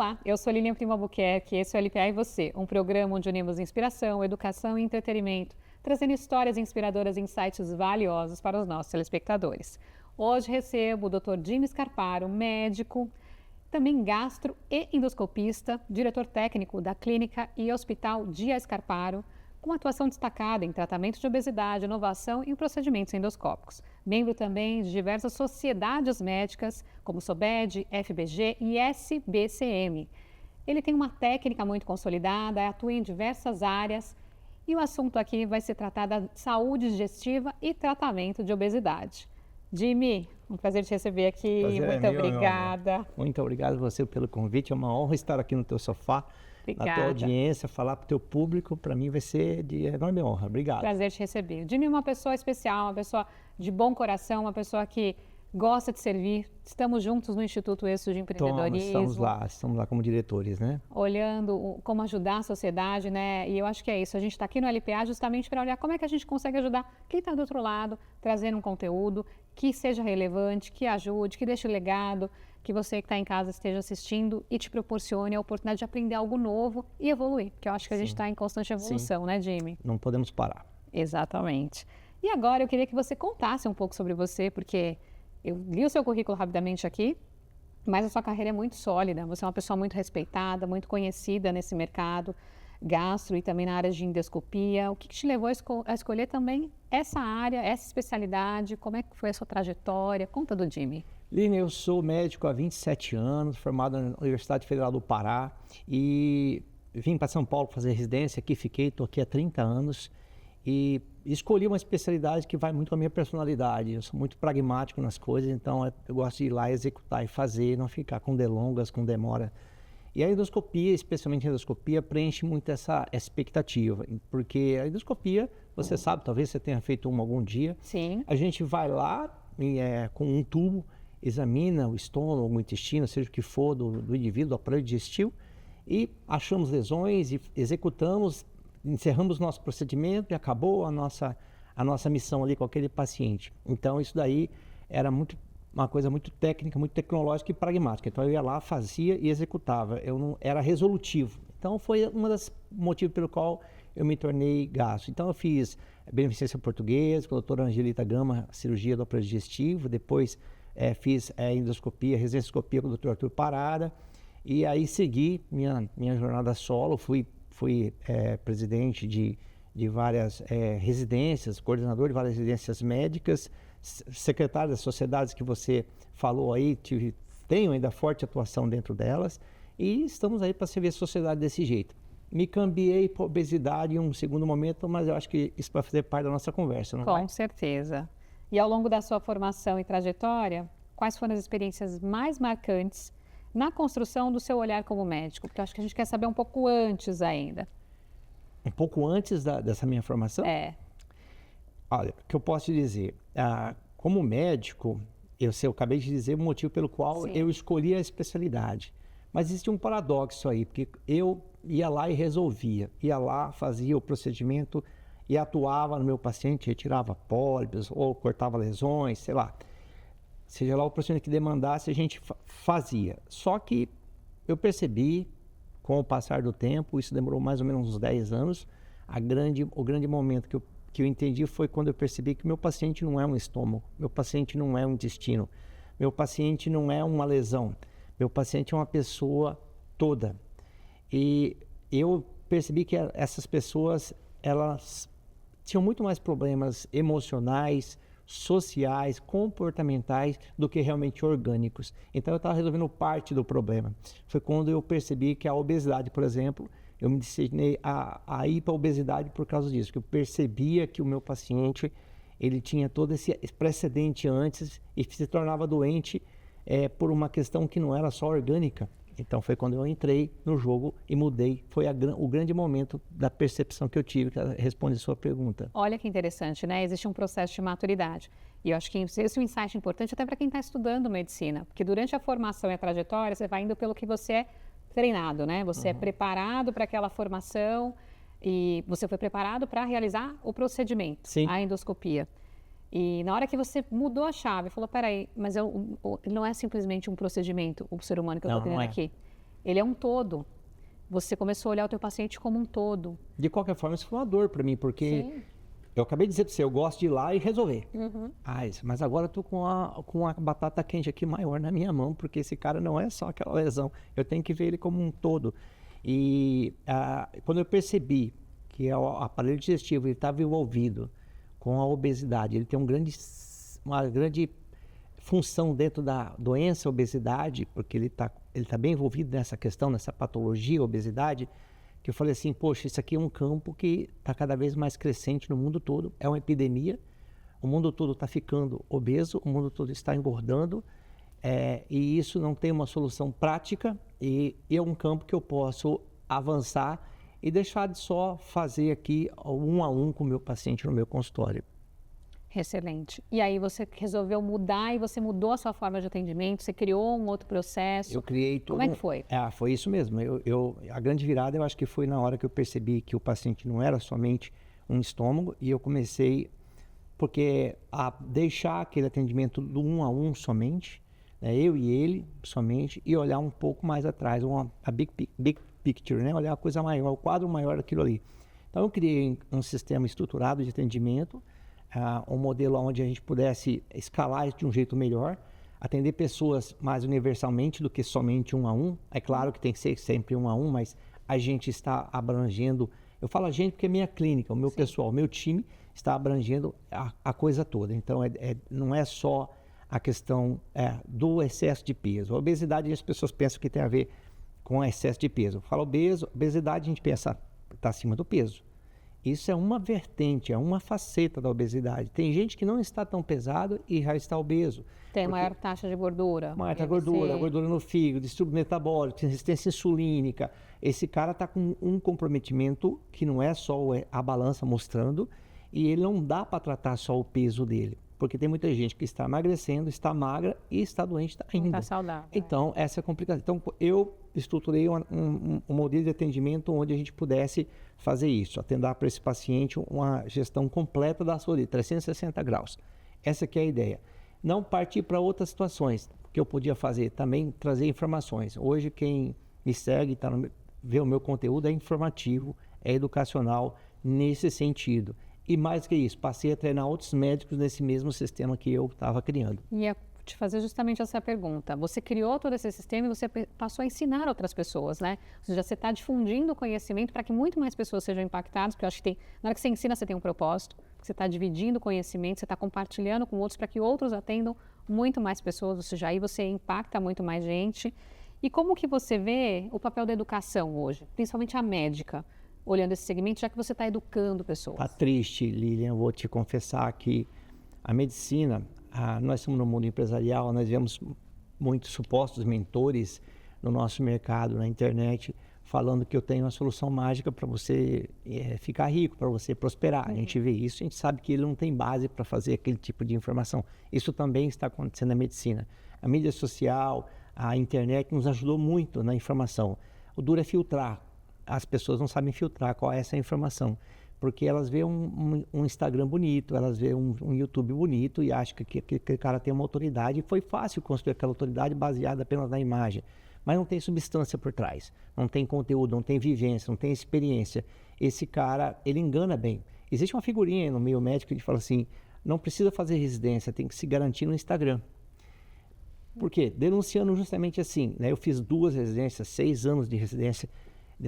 Olá, eu sou Lilian Primo Albuquerque, esse é o LPA e Você, um programa onde unimos inspiração, educação e entretenimento, trazendo histórias inspiradoras e insights valiosos para os nossos telespectadores. Hoje recebo o Dr. Jimmy Scarparo, médico, também gastro e endoscopista, diretor técnico da Clínica e Hospital Dia Scarparo, com atuação destacada em tratamento de obesidade, inovação e procedimentos endoscópicos. Membro também de diversas sociedades médicas, como SOBED, FBG e SBCM. Ele tem uma técnica muito consolidada, atua em diversas áreas e o assunto aqui vai se tratar da saúde digestiva e tratamento de obesidade. Jimmy, um prazer te receber aqui, Prazer muito é meu, obrigada. Muito obrigado a você pelo convite, é uma honra estar aqui no teu sofá, Obrigada. na tua audiência, falar para o teu público, para mim vai ser de enorme honra. Obrigado. Prazer te receber. O Jimmy é uma pessoa especial, uma pessoa de bom coração, uma pessoa que gosta de servir. Estamos juntos no Instituto Eixo de Empreendedorismo. Estamos lá como diretores, né? Olhando como ajudar a sociedade, né? E eu acho que é isso. A gente está aqui no LPA justamente para olhar como é que a gente consegue ajudar quem está do outro lado, trazendo um conteúdo que seja relevante, que ajude, que deixe legado, que você que está em casa esteja assistindo e te proporcione a oportunidade de aprender algo novo e evoluir. Porque eu acho que a gente está em constante evolução, né, Jimmy? Não podemos parar. Exatamente. E agora eu queria que você contasse um pouco sobre você, porque eu li o seu currículo rapidamente aqui, mas a sua carreira é muito sólida. Você é uma pessoa muito respeitada, muito conhecida nesse mercado gastro e também na área de endoscopia. O que te levou a escolher também essa área, essa especialidade? Como é que foi a sua trajetória? Conta do Jimmy. Lina, eu sou médico há 27 anos, formado na Universidade Federal do Pará e vim para São Paulo fazer residência, aqui fiquei, estou aqui há 30 anos e escolhi uma especialidade que vai muito com a minha personalidade. Eu sou muito pragmático nas coisas, então eu gosto de ir lá executar e fazer, não ficar com delongas, com demora. E a endoscopia, especialmente a endoscopia, preenche muito essa expectativa, porque a endoscopia, você sabe, talvez você tenha feito uma algum dia. Sim. A gente vai lá com um tubo, examina o estômago, o intestino, seja o que for do indivíduo, do aparelho digestivo, e achamos lesões e executamos, encerramos nosso procedimento e acabou a nossa missão ali com aquele paciente. Então isso daí era uma coisa muito técnica, muito tecnológica e pragmática. Então eu ia lá, fazia e executava. Eu não era resolutivo. Então foi um dos motivos pelo qual eu me tornei gastro. Então eu fiz beneficência portuguesa com a doutora Angelita Gama, cirurgia do aparelho digestivo, depois fiz endoscopia, residência com o Dr. Arthur Parada, e aí segui minha jornada solo, fui presidente de várias residências, coordenador de várias residências médicas, secretário das sociedades que você falou aí, tenho ainda forte atuação dentro delas, e estamos aí para servir a sociedade desse jeito. Me cambiei para obesidade em um segundo momento, mas eu acho que isso vai fazer parte da nossa conversa, não vai? Com certeza. E ao longo da sua formação e trajetória, quais foram as experiências mais marcantes na construção do seu olhar como médico? Porque eu acho que a gente quer saber um pouco antes ainda. Um pouco antes dessa minha formação? Olha, o que eu posso te dizer? Como médico, eu acabei de dizer o motivo pelo qual Sim. eu escolhi a especialidade. Mas existe um paradoxo aí, porque eu ia lá e resolvia. Ia lá, fazia o procedimento e atuava no meu paciente, retirava pólipos ou cortava lesões, sei lá. Seja lá o procedimento que demandasse, a gente fazia. Só que eu percebi, com o passar do tempo, isso demorou mais ou menos uns 10 anos, o grande momento que eu entendi foi quando eu percebi que meu paciente não é um estômago, meu paciente não é um intestino, meu paciente não é uma lesão, meu paciente é uma pessoa toda. E eu percebi que essas pessoas, elas tinham muito mais problemas emocionais, sociais, comportamentais do que realmente orgânicos. Então eu estava resolvendo parte do problema. Foi quando eu percebi que a obesidade, por exemplo, eu me destinei a ir para a obesidade por causa disso, que eu percebia que o meu paciente, ele tinha todo esse precedente antes e se tornava doente por uma questão que não era só orgânica. Então foi quando eu entrei no jogo e mudei. Foi o grande momento da percepção que eu tive, que responde a sua pergunta. Olha que interessante, né? Existe um processo de maturidade. E eu acho que esse é um insight importante até para quem está estudando medicina. Porque durante a formação e a trajetória, você vai indo pelo que você é treinado, né? Você é preparado para aquela formação e você foi preparado para realizar o procedimento, Sim. a endoscopia. E na hora que você mudou a chave, falou, peraí, mas não é simplesmente um procedimento, o ser humano que eu estou tendo aqui. ele é um todo. Você começou a olhar o teu paciente como um todo. De qualquer forma, isso foi uma dor para mim, porque Sim. eu acabei de dizer para você, eu gosto de ir lá e resolver. Mas agora eu tô com a batata quente aqui maior na minha mão, porque esse cara não é só aquela lesão. Eu tenho que ver ele como um todo. E quando eu percebi que o aparelho digestivo estava envolvido com a obesidade, ele tem uma grande função dentro da doença obesidade, porque ele tá bem envolvido nessa questão, nessa patologia obesidade, que eu falei assim, poxa, isso aqui é um campo que está cada vez mais crescente no mundo todo, é uma epidemia, o mundo todo está ficando obeso, o mundo todo está engordando, e isso não tem uma solução prática, e é um campo que eu posso avançar e deixar de só fazer aqui um a um com o meu paciente no meu consultório. Excelente. E aí você resolveu mudar e você mudou a sua forma de atendimento, você criou um outro processo. Eu criei tudo. Como é que foi? Foi isso mesmo. A grande virada eu acho que foi na hora que eu percebi que o paciente não era somente um estômago e eu comecei a deixar aquele atendimento do um a um somente, né, eu e ele somente, e olhar um pouco mais atrás, a big picture, né, olhar a coisa maior, o quadro maior daquilo ali. Então eu criei um sistema estruturado de atendimento, um modelo onde a gente pudesse escalar isso de um jeito melhor, atender pessoas mais universalmente do que somente um a um. É claro que tem que ser sempre um a um, mas a gente está abrangendo, eu falo a gente porque é minha clínica, o meu pessoal, o meu time está abrangendo a coisa toda. Então não é só a questão do excesso de peso. A obesidade, as pessoas pensam que tem a ver com excesso de peso. Fala obesidade, a gente pensa, está acima do peso. Isso é uma vertente, é uma faceta da obesidade. Tem gente que não está tão pesado e já está obeso. Tem maior taxa de gordura. Maior taxa de gordura no fígado, distúrbio metabólico, resistência insulínica. Esse cara está com um comprometimento que não é só a balança mostrando, e ele não dá para tratar só o peso dele. Porque tem muita gente que está emagrecendo, está magra e está doente ainda. Não está saudável. Então, essa é a complicação. Então, eu estruturei um modelo de atendimento onde a gente pudesse fazer isso, atender para esse paciente uma gestão completa da saúde, 360 graus. Essa que é a ideia. Não partir para outras situações que eu podia fazer, também trazer informações. Hoje, quem me segue, vê o meu conteúdo, é informativo, é educacional nesse sentido. E mais que isso, passei a treinar outros médicos nesse mesmo sistema que eu estava criando. Ia te fazer justamente essa pergunta. Você criou todo esse sistema e você passou a ensinar outras pessoas, né? Ou seja, você está difundindo o conhecimento para que muito mais pessoas sejam impactadas, porque eu acho que na hora que você ensina, você tem um propósito, você está dividindo o conhecimento, você está compartilhando com outros para que outros atendam muito mais pessoas, ou seja, aí você impacta muito mais gente. E como que você vê o papel da educação hoje, principalmente a médica, olhando esse segmento, já que você está educando pessoas? Está triste, Lilian, eu vou te confessar que a medicina, nós estamos no mundo empresarial, nós vemos muitos supostos mentores no nosso mercado, na internet, falando que eu tenho uma solução mágica para você ficar rico, para você prosperar. A gente vê isso, a gente sabe que ele não tem base para fazer aquele tipo de informação. Isso também está acontecendo na medicina. A mídia social, a internet nos ajudou muito na informação. O duro é filtrar. As pessoas não sabem filtrar qual é essa informação, porque elas veem um Instagram bonito, elas veem um YouTube bonito e acham que aquele cara tem uma autoridade, e foi fácil construir aquela autoridade baseada apenas na imagem, mas não tem substância por trás, não tem conteúdo, não tem vivência, não tem experiência. Esse cara, ele engana bem. Existe uma figurinha no meio médico que fala assim, não precisa fazer residência, tem que se garantir no Instagram. Por quê? Denunciando justamente assim, né? Eu fiz 2 residências, 6 anos de residência,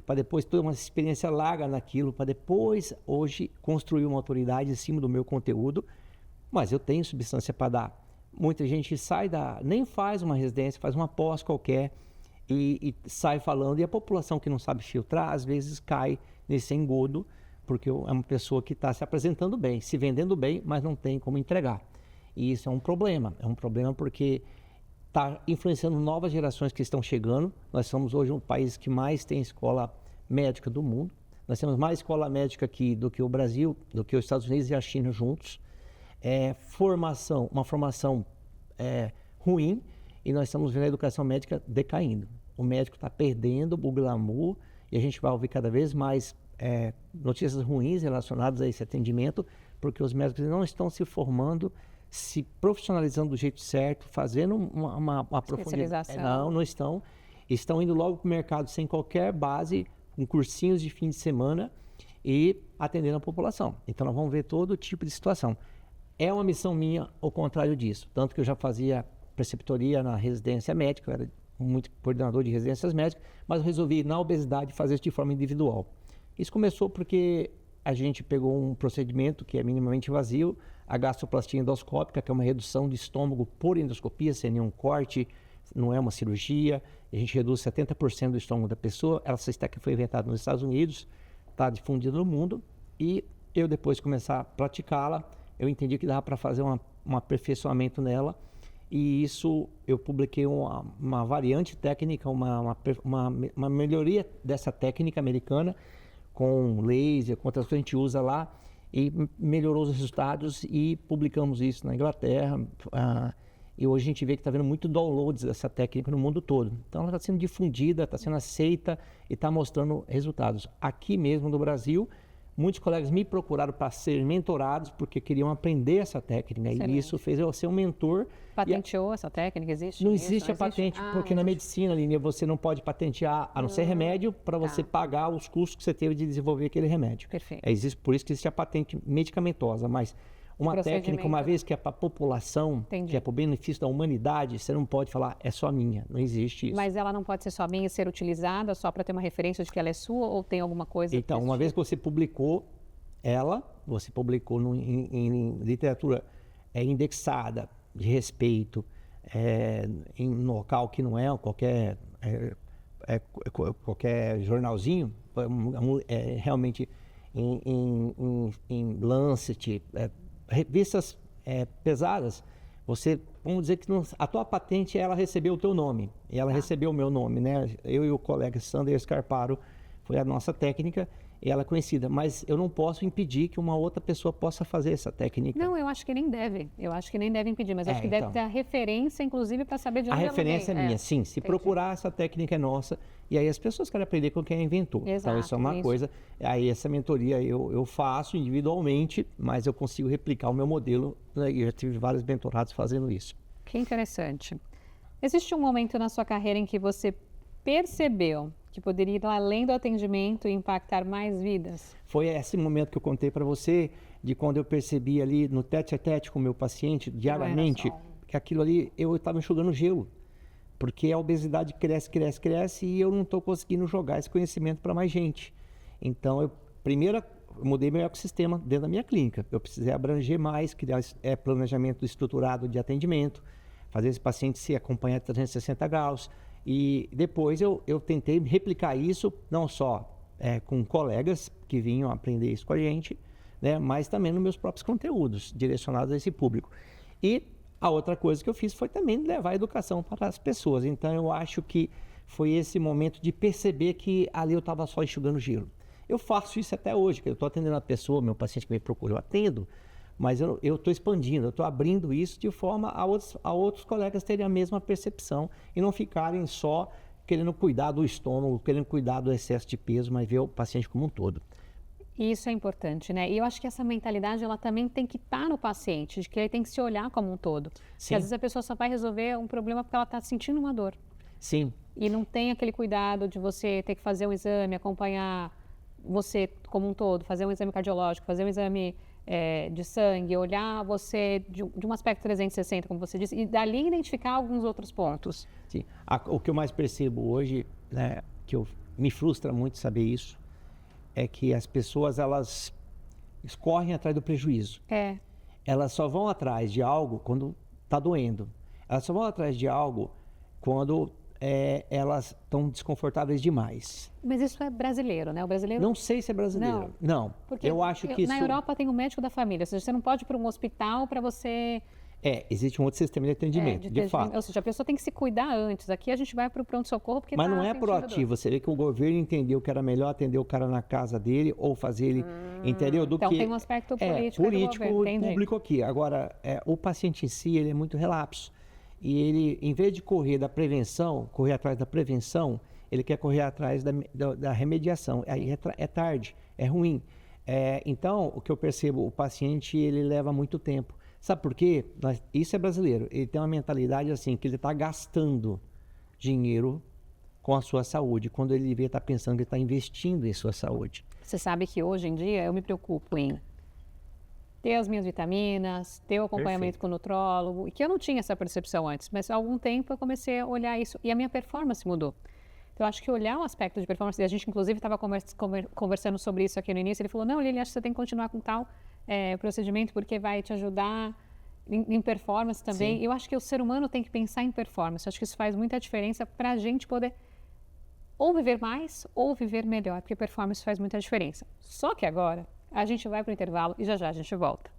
para depois ter uma experiência larga naquilo, para depois, hoje, construir uma autoridade em cima do meu conteúdo, mas eu tenho substância para dar. Muita gente nem faz uma residência, faz uma pós qualquer e sai falando, e a população que não sabe filtrar, às vezes cai nesse engodo, porque é uma pessoa que está se apresentando bem, se vendendo bem, mas não tem como entregar. E isso é um problema porque está influenciando novas gerações que estão chegando. Nós somos hoje um país que mais tem escola médica do mundo. Nós temos mais escola médica aqui do que o Brasil, do que os Estados Unidos e a China juntos. Uma formação ruim, e nós estamos vendo a educação médica decaindo. O médico está perdendo o glamour e a gente vai ouvir cada vez mais notícias ruins relacionadas a esse atendimento, porque os médicos não estão se formando, se profissionalizando do jeito certo, fazendo uma profundidade. Não estão. estão indo logo para o mercado sem qualquer base, com cursinhos de fim de semana e atendendo a população. Então, nós vamos ver todo tipo de situação. É uma missão minha, ao contrário disso. Tanto que eu já fazia preceptoria na residência médica, eu era muito coordenador de residências médicas, mas eu resolvi, na obesidade, fazer isso de forma individual. Isso começou porque a gente pegou um procedimento que é minimamente invasivo, a gastroplastia endoscópica, que é uma redução do estômago por endoscopia, sem nenhum corte, não é uma cirurgia. A gente reduz 70% do estômago da pessoa. Essa técnica foi inventada nos Estados Unidos, está difundida no mundo, e eu, depois de começar a praticá-la, eu entendi que dava para fazer um aperfeiçoamento nela, e isso eu publiquei uma variante técnica, uma melhoria dessa técnica americana, com laser, com outras coisas que a gente usa lá, e melhorou os resultados, e publicamos isso na Inglaterra. E hoje a gente vê que está vendo muito downloads dessa técnica no mundo todo. Então ela está sendo difundida, está sendo aceita e está mostrando resultados. Aqui mesmo no Brasil, muitos colegas me procuraram para ser mentorados porque queriam aprender essa técnica. Excelente. E isso fez eu ser um mentor. Patenteou essa técnica? Existe? Não existe a patente, porque na medicina, Aline, você não pode patentear, a não ser remédio, para você pagar os custos que você teve de desenvolver aquele remédio. Perfeito. Por isso que existe a patente medicamentosa, mas uma técnica, uma vez que é para a população, que é para o benefício da humanidade, você não pode falar, é só minha, não existe isso. Mas ela não pode ser só minha e ser utilizada só para ter uma referência de que ela é sua, ou tem alguma coisa? Então, uma vez que você publicou ela, você publicou em literatura indexada, de respeito, em um local que não é qualquer jornalzinho, realmente em Lancet, revistas pesadas, vamos dizer que a tua patente, ela recebeu o teu nome, e ela recebeu o meu nome, né? Eu e o colega Sander Scarparo, foi a nossa técnica, e ela é conhecida, mas eu não posso impedir que uma outra pessoa possa fazer essa técnica. Não, eu acho que nem deve. Eu acho que nem deve impedir, mas acho que deve ter a referência, inclusive, para saber de onde ela vem. A referência é minha, sim. Se procurar, essa técnica é nossa. E aí as pessoas querem aprender com quem a inventou. Exato, então, isso é uma coisa. Aí essa mentoria eu faço individualmente, mas eu consigo replicar o meu modelo, né? Eu já tive vários mentorados fazendo isso. Que interessante. Existe um momento na sua carreira em que você percebeu que poderia ir além do atendimento e impactar mais vidas? Foi esse momento que eu contei para você, de quando eu percebi ali no tete-a-tete com o meu paciente, diariamente, que aquilo ali, eu estava enxugando gelo. Porque a obesidade cresce, cresce, cresce, e eu não estou conseguindo jogar esse conhecimento para mais gente. Então, primeiro, eu mudei meu ecossistema dentro da minha clínica. Eu precisei abranger mais, criar planejamento estruturado de atendimento, fazer esse paciente se acompanhar 360 graus. E depois eu tentei replicar isso, não só com colegas que vinham aprender isso com a gente, né, mas também nos meus próprios conteúdos, direcionados a esse público. E a outra coisa que eu fiz foi também levar a educação para as pessoas. Então, eu acho que foi esse momento de perceber que ali eu estava só enxugando gelo. Eu faço isso até hoje, que eu estou atendendo a pessoa, meu paciente que me procura, eu atendo, mas eu estou expandindo, eu estou abrindo isso de forma a outros colegas terem a mesma percepção e não ficarem só querendo cuidar do estômago, querendo cuidar do excesso de peso, mas ver o paciente como um todo. Isso é importante, né? E eu acho que essa mentalidade, ela também tem que estar no paciente, de que ele tem que se olhar como um todo. Sim. Porque às vezes a pessoa só vai resolver um problema porque ela está sentindo uma dor. Sim. E não tem aquele cuidado de você ter que fazer um exame, acompanhar você como um todo, fazer um exame cardiológico, fazer um exame de sangue, olhar você de um aspecto 360, como você disse, e dali identificar alguns outros pontos. Sim. O que eu mais percebo hoje, né, me frustra muito saber isso, é que as pessoas, elas correm atrás do prejuízo. Elas só vão atrás de algo quando está doendo. Elas só vão atrás de algo quando elas estão desconfortáveis demais. Mas isso é brasileiro, né? O brasileiro... Não sei se é brasileiro. Não. Porque eu acho que na Europa tem o médico da família, ou seja, você não pode ir para um hospital para você... existe um outro sistema de atendimento, de fato. Ou seja, a pessoa tem que se cuidar antes. Aqui a gente vai para o pronto-socorro porque Mas não é proativo. Você vê que o governo entendeu que era melhor atender o cara na casa dele ou fazer ele, entendeu? Então tem um aspecto político e público aqui. Agora, o paciente em si, ele é muito relapso. E ele, em vez de correr atrás da prevenção, ele quer correr atrás da remediação. Aí é tarde, é ruim. Então, o que eu percebo, o paciente, ele leva muito tempo. Sabe por quê? Isso é brasileiro. Ele tem uma mentalidade assim, que ele está gastando dinheiro com a sua saúde, quando ele deveria estar pensando que está investindo em sua saúde. Você sabe que hoje em dia eu me preocupo em ter as minhas vitaminas, ter o acompanhamento com o nutrólogo, e que eu não tinha essa percepção antes, mas há algum tempo eu comecei a olhar isso e a minha performance mudou. Então, eu acho que olhar o aspecto de performance, e a gente inclusive estava conversando sobre isso aqui no início, ele falou, não, Lili, acho que você tem que continuar com tal procedimento porque vai te ajudar em performance também. Sim. Eu acho que o ser humano tem que pensar em performance, eu acho que isso faz muita diferença para a gente poder ou viver mais ou viver melhor, porque performance faz muita diferença. Só que agora a gente vai para o intervalo e já já a gente volta.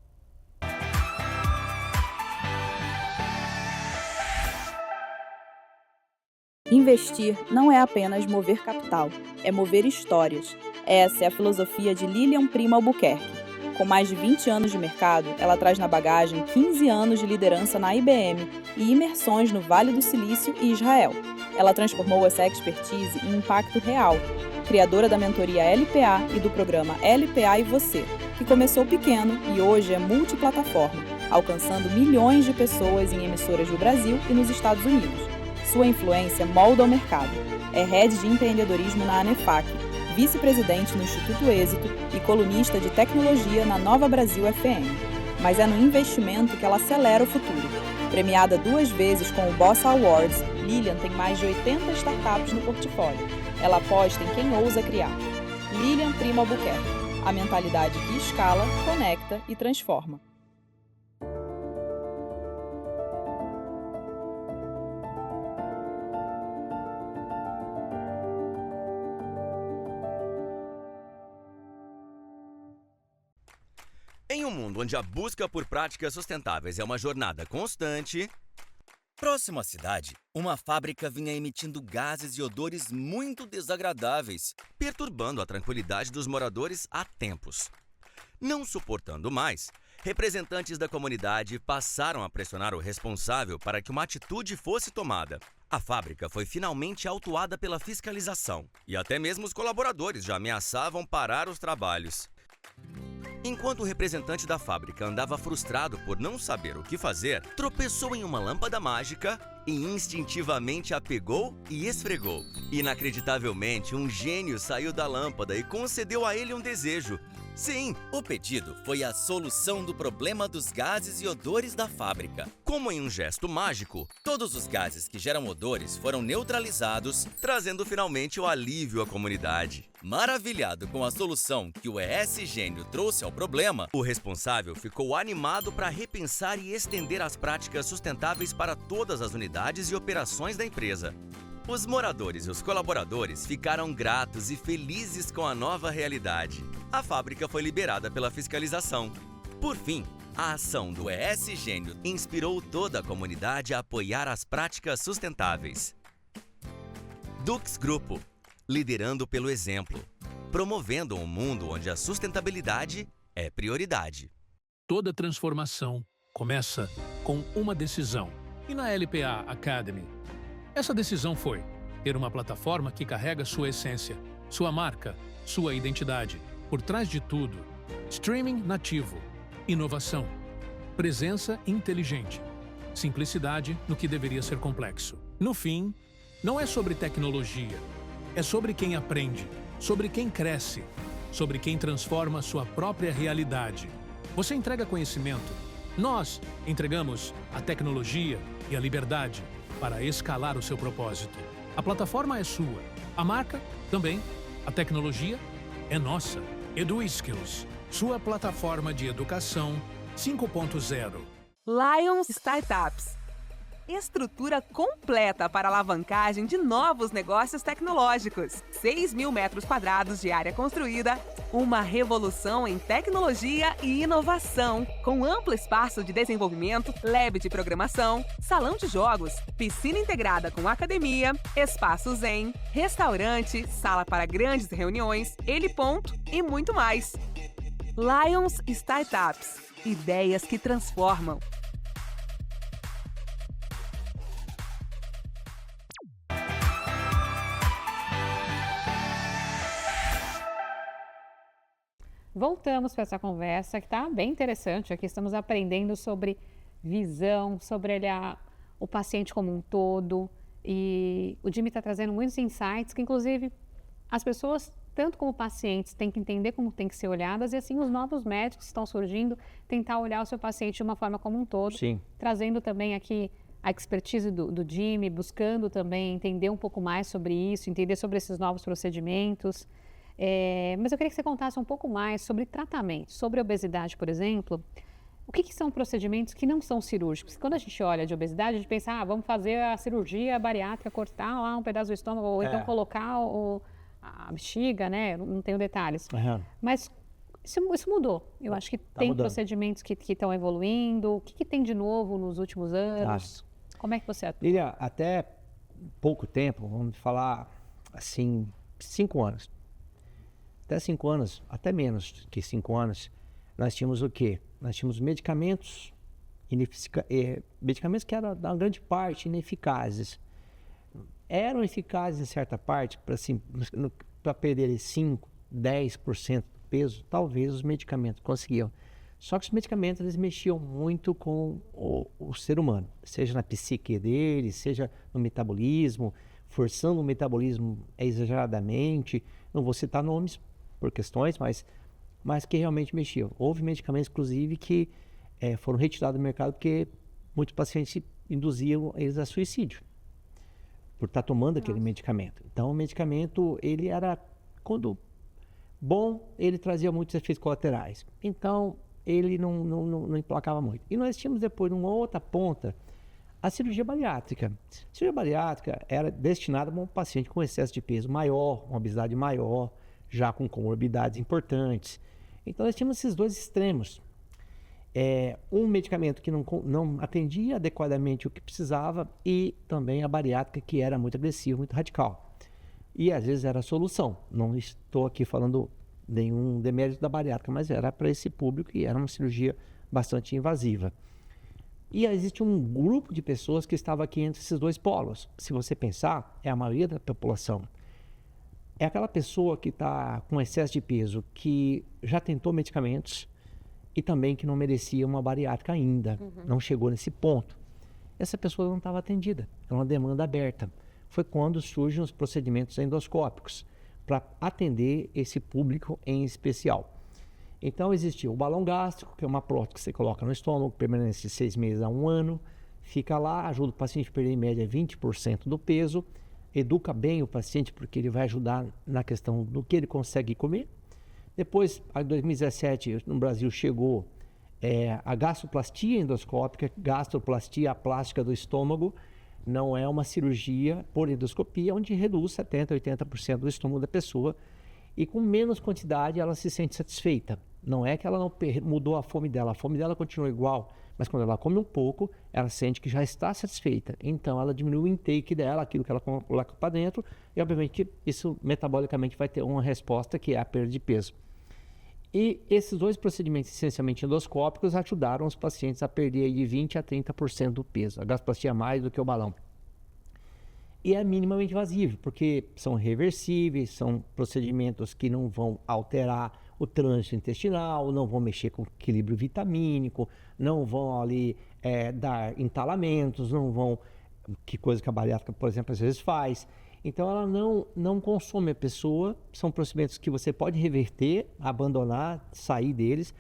Investir não é apenas mover capital, é mover histórias. Essa é a filosofia de Lilian Primo Albuquerque. Com mais de 20 anos de mercado, ela traz na bagagem 15 anos de liderança na IBM e imersões no Vale do Silício e Israel. Ela transformou essa expertise em impacto real, criadora da mentoria LPA e do programa LPA e Você, que começou pequeno e hoje é multiplataforma, alcançando milhões de pessoas em emissoras no Brasil e nos Estados Unidos. Sua influência molda o mercado. É head de empreendedorismo na ANEFAC, vice-presidente no Instituto Êxito e colunista de tecnologia na Nova Brasil FM. Mas é no investimento que ela acelera o futuro. Premiada 2 vezes com o Boss Awards, Lilian tem mais de 80 startups no portfólio. Ela aposta em quem ousa criar. Lilian Primo Albuquerque. A mentalidade que escala, conecta e transforma. Em um mundo onde a busca por práticas sustentáveis é uma jornada constante, próximo à cidade, uma fábrica vinha emitindo gases e odores muito desagradáveis, perturbando a tranquilidade dos moradores há tempos. Não suportando mais, representantes da comunidade passaram a pressionar o responsável para que uma atitude fosse tomada. A fábrica foi finalmente autuada pela fiscalização, e até mesmo os colaboradores já ameaçavam parar os trabalhos. Enquanto o representante da fábrica andava frustrado por não saber o que fazer, tropeçou em uma lâmpada mágica e instintivamente a pegou e esfregou. Inacreditavelmente, um gênio saiu da lâmpada e concedeu a ele um desejo. Sim, o pedido foi a solução do problema dos gases e odores da fábrica. Como em um gesto mágico, todos os gases que geram odores foram neutralizados, trazendo finalmente o alívio à comunidade. Maravilhado com a solução que o ES Gênio trouxe ao problema, o responsável ficou animado para repensar e estender as práticas sustentáveis para todas as unidades e operações da empresa. Os moradores e os colaboradores ficaram gratos e felizes com a nova realidade. A fábrica foi liberada pela fiscalização. Por fim, a ação do ES Gênio inspirou toda a comunidade a apoiar as práticas sustentáveis. Dux Grupo, liderando pelo exemplo, promovendo um mundo onde a sustentabilidade é prioridade. Toda transformação começa com uma decisão. E na LPA Academy, essa decisão foi ter uma plataforma que carrega sua essência, sua marca, sua identidade. Por trás de tudo, streaming nativo, inovação, presença inteligente, simplicidade no que deveria ser complexo. No fim, não é sobre tecnologia, é sobre quem aprende, sobre quem cresce, sobre quem transforma sua própria realidade. Você entrega conhecimento, nós entregamos a tecnologia e a liberdade para escalar o seu propósito. A plataforma é sua, a marca também, a tecnologia é nossa. EduSkills, sua plataforma de educação 5.0. Lions Startups. Estrutura completa para alavancagem de novos negócios tecnológicos. 6.000 metros quadrados de área construída, uma revolução em tecnologia e inovação, com amplo espaço de desenvolvimento, lab de programação, salão de jogos, piscina integrada com academia, espaço zen, restaurante, sala para grandes reuniões, heliponto e muito mais. Lions Startups. Ideias que transformam. Voltamos para essa conversa que está bem interessante. Aqui estamos aprendendo sobre visão, sobre o paciente como um todo. E o Jimmy está trazendo muitos insights que, inclusive, as pessoas, tanto como pacientes, têm que entender como tem que ser olhadas, e assim os novos médicos que estão surgindo, tentar olhar o seu paciente de uma forma como um todo. Sim. Trazendo também aqui a expertise do Jimmy, buscando também entender um pouco mais sobre isso, entender sobre esses novos procedimentos. Mas eu queria que você contasse um pouco mais sobre tratamento, sobre obesidade, por exemplo. O que são procedimentos que não são cirúrgicos? Quando a gente olha de obesidade, a gente pensa, vamos fazer a cirurgia bariátrica, cortar lá um pedaço do estômago, ou então colocar a bexiga, né? Não tenho detalhes. Uhum. Mas isso mudou. Eu acho que tem mudando. Procedimentos que estão evoluindo. O que tem de novo nos últimos anos? Como é que você atua? Lília, até pouco tempo, vamos falar assim, 5 anos. Até 5 anos, até menos que 5 anos, nós tínhamos o quê? Nós tínhamos medicamentos, medicamentos que eram, na grande parte, ineficazes. Eram eficazes em certa parte, para perder 5, 10% do peso, talvez os medicamentos conseguiam. Só que os medicamentos, eles mexiam muito com o ser humano, seja na psique dele, seja no metabolismo, forçando o metabolismo exageradamente. Não vou citar nomes por questões, mas que realmente mexiam. Houve medicamentos, inclusive, que foram retirados do mercado porque muitos pacientes induziam eles a suicídio por estar tomando aquele medicamento. Então, o medicamento, ele era, quando bom, ele trazia muitos efeitos colaterais. Então, ele não emplacava muito. E nós tínhamos depois, numa outra ponta, a cirurgia bariátrica. A cirurgia bariátrica era destinada a um paciente com excesso de peso maior, uma obesidade maior, já com comorbidades importantes. Então, nós tínhamos esses dois extremos. Um medicamento que não atendia adequadamente o que precisava e também a bariátrica, que era muito agressiva, muito radical. E, às vezes, era a solução. Não estou aqui falando nenhum demérito da bariátrica, mas era para esse público e era uma cirurgia bastante invasiva. E existe um grupo de pessoas que estava aqui entre esses dois polos. Se você pensar, é a maioria da população. É aquela pessoa que está com excesso de peso, que já tentou medicamentos e também que não merecia uma bariátrica ainda, não chegou nesse ponto. Essa pessoa não estava atendida, é uma demanda aberta. Foi quando surgem os procedimentos endoscópicos, para atender esse público em especial. Então, existia o balão gástrico, que é uma prótese que você coloca no estômago, permanece de 6 meses a 1 ano, fica lá, ajuda o paciente a perder em média 20% do peso, educa bem o paciente, porque ele vai ajudar na questão do que ele consegue comer. Depois, em 2017, no Brasil, chegou a gastroplastia endoscópica, gastroplastia plástica do estômago. Não é uma cirurgia por endoscopia, onde reduz 70%, 80% do estômago da pessoa e com menos quantidade ela se sente satisfeita. Não é que ela não mudou a fome dela continua igual, mas quando ela come um pouco, ela sente que já está satisfeita. Então ela diminui o intake dela, aquilo que ela coloca para dentro, e obviamente que isso metabolicamente vai ter uma resposta que é a perda de peso. E esses dois procedimentos essencialmente endoscópicos ajudaram os pacientes a perder de 20% a 30% do peso. A gastroplastia mais do que o balão. E é minimamente invasivo, porque são reversíveis, são procedimentos que não vão alterar o trânsito intestinal, não vão mexer com o equilíbrio vitamínico, não vão ali dar entalamentos, não vão... Que coisa que a bariátrica, por exemplo, às vezes faz. Então, ela não consome a pessoa, são procedimentos que você pode reverter, abandonar, sair deles.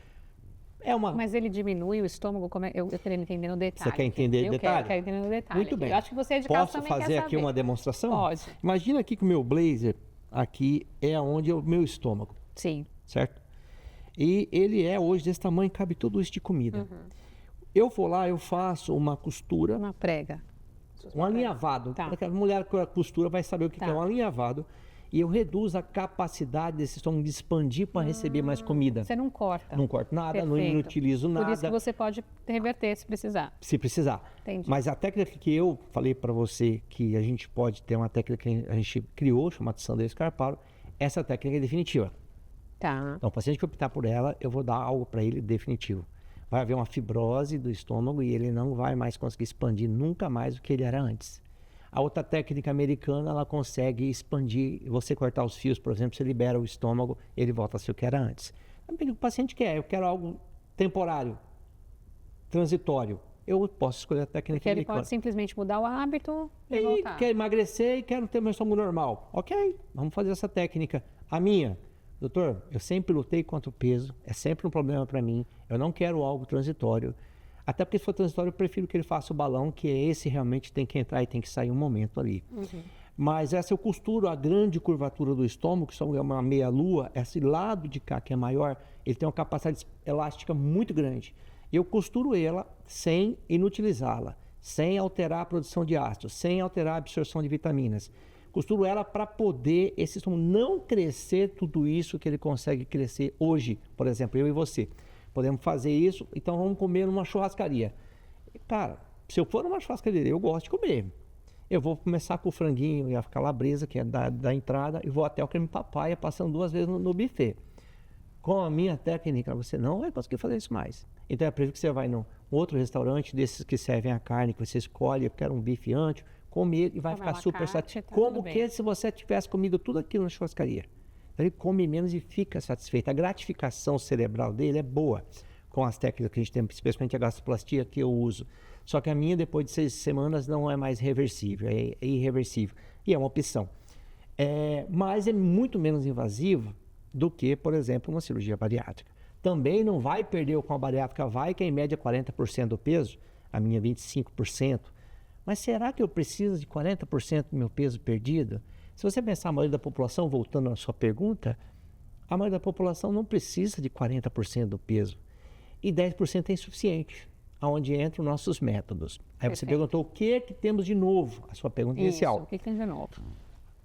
Mas ele diminui o estômago? Eu queria entender no detalhe. Você quer entender no detalhe? Eu quero entender no detalhe. Muito bem. Eu acho que você é de casa Posso também fazer quer aqui saber. uma demonstração? Pode. Imagina aqui que o meu blazer, aqui é onde é o meu estômago. Sim. Certo? E ele é hoje desse tamanho, cabe tudo isso de comida. Eu vou lá, eu faço uma costura. Uma prega. Um alinhavado. Tá. A mulher que costura vai saber o que é um alinhavado. E eu reduzo a capacidade desse estômago de expandir para receber mais comida. Você não corta. Não corto nada, Perfeito. não inutilizo nada. Por isso que você pode reverter se precisar. Se precisar. Entendi. Mas a técnica que eu falei para você, que a gente pode ter uma técnica que a gente criou, chamada Sandra Scarparo, essa técnica é definitiva. Tá. Então, o paciente que optar por ela, eu vou dar algo para ele definitivo. Vai haver uma fibrose do estômago e ele não vai mais conseguir expandir nunca mais o que ele era antes. A outra técnica americana, ela consegue expandir, você cortar os fios, por exemplo, você libera o estômago, ele volta a ser o que era antes. O paciente quer, eu quero algo temporário, transitório, eu posso escolher a técnica Porque ele americana. pode simplesmente mudar o hábito e E voltar. quer emagrecer e quero ter meu estômago normal. Ok, vamos fazer essa técnica. A minha, doutor, eu sempre lutei contra o peso, é sempre um problema para mim. Eu não quero algo transitório. Até porque se for transitório, eu prefiro que ele faça o balão, que é esse realmente tem que entrar e tem que sair um momento ali. Mas essa eu costuro a grande curvatura do estômago, que é uma meia-lua, esse lado de cá que é maior, ele tem uma capacidade elástica muito grande. Eu costuro ela sem inutilizá-la, sem alterar a produção de ácidos, sem alterar a absorção de vitaminas. Costuro ela para poder esse estômago não crescer tudo isso que ele consegue crescer hoje. Por exemplo, eu e você podemos fazer isso, então vamos comer numa churrascaria. Cara, se eu for numa churrascaria, eu gosto de comer. Eu vou começar com o franguinho e a calabresa, que é da entrada, e vou até o creme papaya, passando 2 vezes no buffet. Com a minha técnica, você não vai conseguir fazer isso mais. Então é preciso que você vai num outro restaurante, desses que servem a carne, que você escolhe, eu quero um bife ancho, comer e vai Come ficar à la super carte, satisfeito. tá Como tudo bem. que se você tivesse comido tudo aquilo na churrascaria. Então, ele come menos e fica satisfeito. A gratificação cerebral dele é boa com as técnicas que a gente tem, especialmente a gastroplastia que eu uso. Só que a minha, depois de 6 semanas, não é mais reversível, é irreversível. E é uma opção. Mas é muito menos invasivo do que, por exemplo, uma cirurgia bariátrica. Também não vai perder com a bariátrica, vai que é em média 40% do peso, a minha 25%. Mas será que eu preciso de 40% do meu peso perdido? Se você pensar a maioria da população, voltando à sua pergunta, a maioria da população não precisa de 40% do peso. E 10% é insuficiente, aonde entram nossos métodos. Aí você Perfeito. perguntou o que temos de novo, a sua pergunta inicial. Isso, o que tem de novo?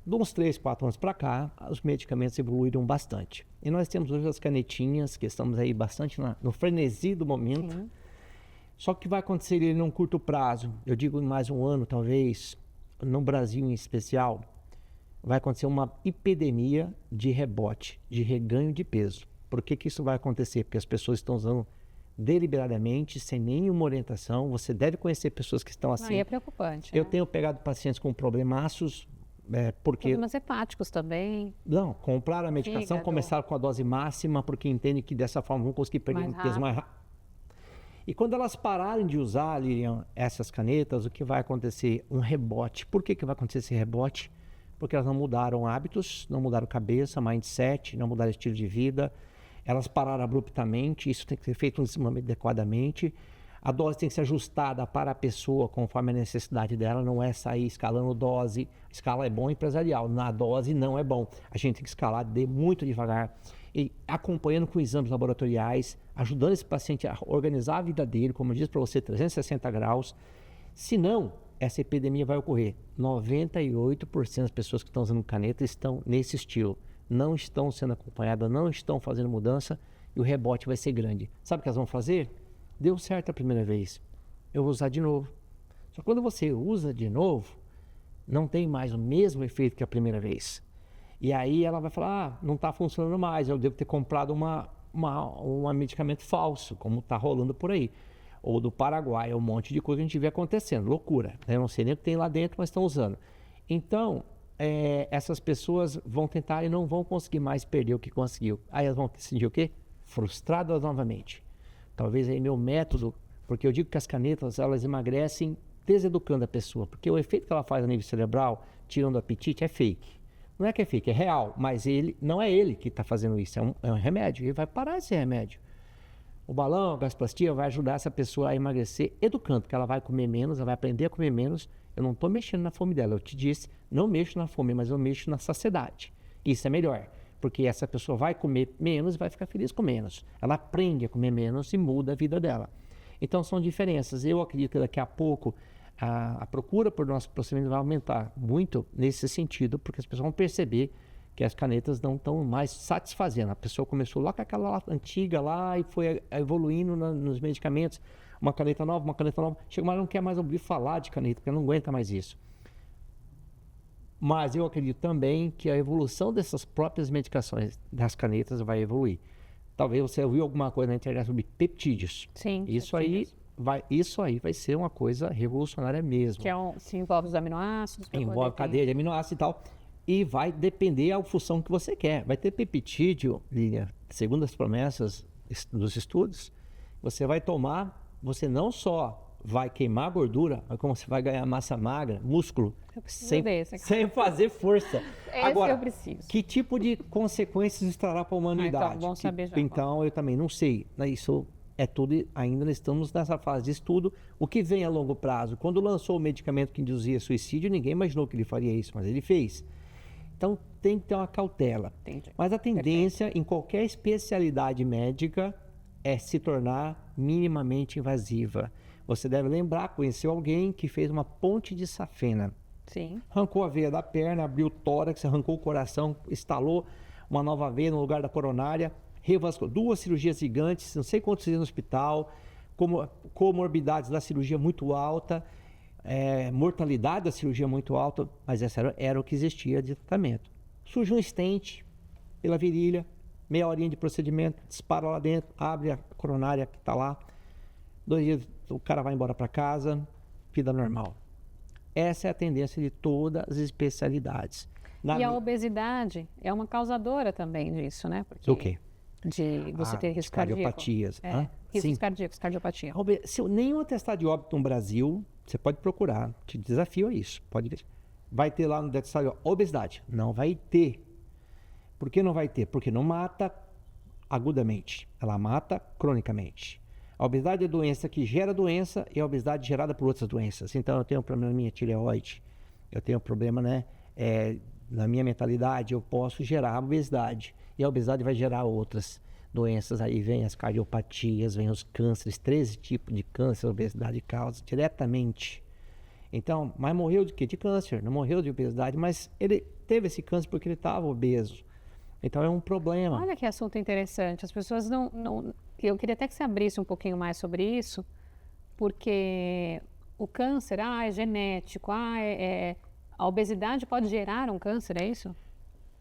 De uns 3, 4 anos para cá, os medicamentos evoluíram bastante. E nós temos hoje as canetinhas, que estamos aí bastante no frenesi do momento. Sim. Só que o que vai acontecer ele num curto prazo, eu digo em mais um ano talvez, no Brasil em especial, vai acontecer uma epidemia de rebote, de reganho de peso. Por que que isso vai acontecer? Porque as pessoas estão usando deliberadamente, sem nenhuma orientação. Você deve conhecer pessoas que estão assim. Aí é preocupante. Eu né? tenho pegado pacientes com problemaços, porque... Problemas hepáticos também. Não, compraram a medicação, Fígado. começaram com a dose máxima, porque entendem que dessa forma vão conseguir perder Mais um peso mais rápido. E quando elas pararem de usar, Lilian, essas canetas, o que vai acontecer? Um rebote. Por que que vai acontecer esse rebote? Porque elas não mudaram hábitos, não mudaram cabeça, mindset, não mudaram estilo de vida. Elas pararam abruptamente, isso tem que ser feito adequadamente. A dose tem que ser ajustada para a pessoa conforme a necessidade dela, não é sair escalando dose. Escala é bom empresarial, na dose não é bom. A gente tem que escalar muito devagar e acompanhando com exames laboratoriais, ajudando esse paciente a organizar a vida dele, como eu disse para você, 360 graus. Senão, essa epidemia vai ocorrer. 98% das pessoas que estão usando caneta estão nesse estilo. Não estão sendo acompanhadas, não estão fazendo mudança e o rebote vai ser grande. Sabe o que elas vão fazer? Deu certo a primeira vez, eu vou usar de novo. Só que quando você usa de novo, não tem mais o mesmo efeito que a primeira vez. E aí ela vai falar, não está funcionando mais, eu devo ter comprado um medicamento falso, como está rolando por aí. Ou do Paraguai, um monte de coisa que a gente vê acontecendo, loucura. Eu não sei nem o que tem lá dentro, mas estão usando. Então, essas pessoas vão tentar e não vão conseguir mais perder o que conseguiu. Aí elas vão se sentir o quê? Frustradas novamente. Talvez aí meu método, porque eu digo que as canetas, elas emagrecem deseducando a pessoa, porque o efeito que ela faz a nível cerebral, tirando o apetite, é fake. Não é que é fake, é real, mas não é ele que está fazendo isso, é um remédio, ele vai parar esse remédio. O balão, a gastroplastia vai ajudar essa pessoa a emagrecer educando, porque ela vai comer menos, ela vai aprender a comer menos. Eu não estou mexendo na fome dela, eu te disse, não mexo na fome, mas eu mexo na saciedade. Isso é melhor. Porque essa pessoa vai comer menos e vai ficar feliz com menos. Ela aprende a comer menos e muda a vida dela. Então, são diferenças. Eu acredito que daqui a pouco a procura por nosso procedimento vai aumentar muito nesse sentido, porque as pessoas vão perceber que as canetas não estão mais satisfazendo. A pessoa começou lá com aquela antiga lá e foi evoluindo nos medicamentos. Uma caneta nova. Chega uma hora não quer mais ouvir falar de caneta, porque não aguenta mais isso. Mas eu acredito também que a evolução dessas próprias medicações das canetas vai evoluir. Talvez você ouviu alguma coisa na internet sobre peptídeos. Sim. Isso aí vai ser uma coisa revolucionária mesmo. Que se envolve os aminoácidos. Envolve cadeia de aminoácidos e tal. E vai depender da função que você quer. Vai ter peptídeo, Lilian, segundo as promessas dos estudos, você vai tomar, você não só vai queimar gordura, mas como você vai ganhar massa magra, músculo, sem fazer força. Agora, eu preciso. Que tipo de consequências estará para a humanidade? Então, bom saber já. Então, eu também não sei. Isso é tudo, ainda estamos nessa fase de estudo. O que vem a longo prazo? Quando lançou o medicamento que induzia suicídio, ninguém imaginou que ele faria isso, mas ele fez. Então, tem que ter uma cautela. Entendi. Mas a tendência em qualquer especialidade médica é se tornar minimamente invasiva. Você deve lembrar, conheceu alguém que fez uma ponte de safena. Sim. Arrancou a veia da perna, abriu o tórax, arrancou o coração, instalou uma nova veia no lugar da coronária, revasculou 2 cirurgias gigantes, não sei quantos dias no hospital, comorbidades da cirurgia muito alta, mortalidade da cirurgia muito alta, mas essa era o que existia de tratamento. Surge um stent pela virilha, meia horinha de procedimento, dispara lá dentro, abre a coronária que está lá, 2 dias o cara vai embora para casa, vida normal. Essa é a tendência de todas as especialidades. E a obesidade é uma causadora também disso, né? Porque do quê? De você ter risco cardíaco. Cardiopatias. Riscos cardíacos, cardiopatia. Nenhum atestado de óbito no Brasil, você pode procurar, te desafio a isso. Vai ter lá no atestado de obesidade. Não vai ter. Por que não vai ter? Porque não mata agudamente, ela mata cronicamente. A obesidade é a doença que gera doença e a obesidade gerada por outras doenças. Então, eu tenho um problema na minha tireoide, eu tenho um problema, na minha mentalidade, eu posso gerar obesidade. E a obesidade vai gerar outras doenças. Aí vem as cardiopatias, vem os cânceres, 13 tipos de câncer, a obesidade causa diretamente. Então, mas morreu de quê? De câncer, não morreu de obesidade, mas ele teve esse câncer porque ele estava obeso. Então é um problema. Olha que assunto interessante. As pessoas não... Eu queria até que você abrisse um pouquinho mais sobre isso, porque o câncer, é genético, a obesidade pode gerar um câncer, é isso?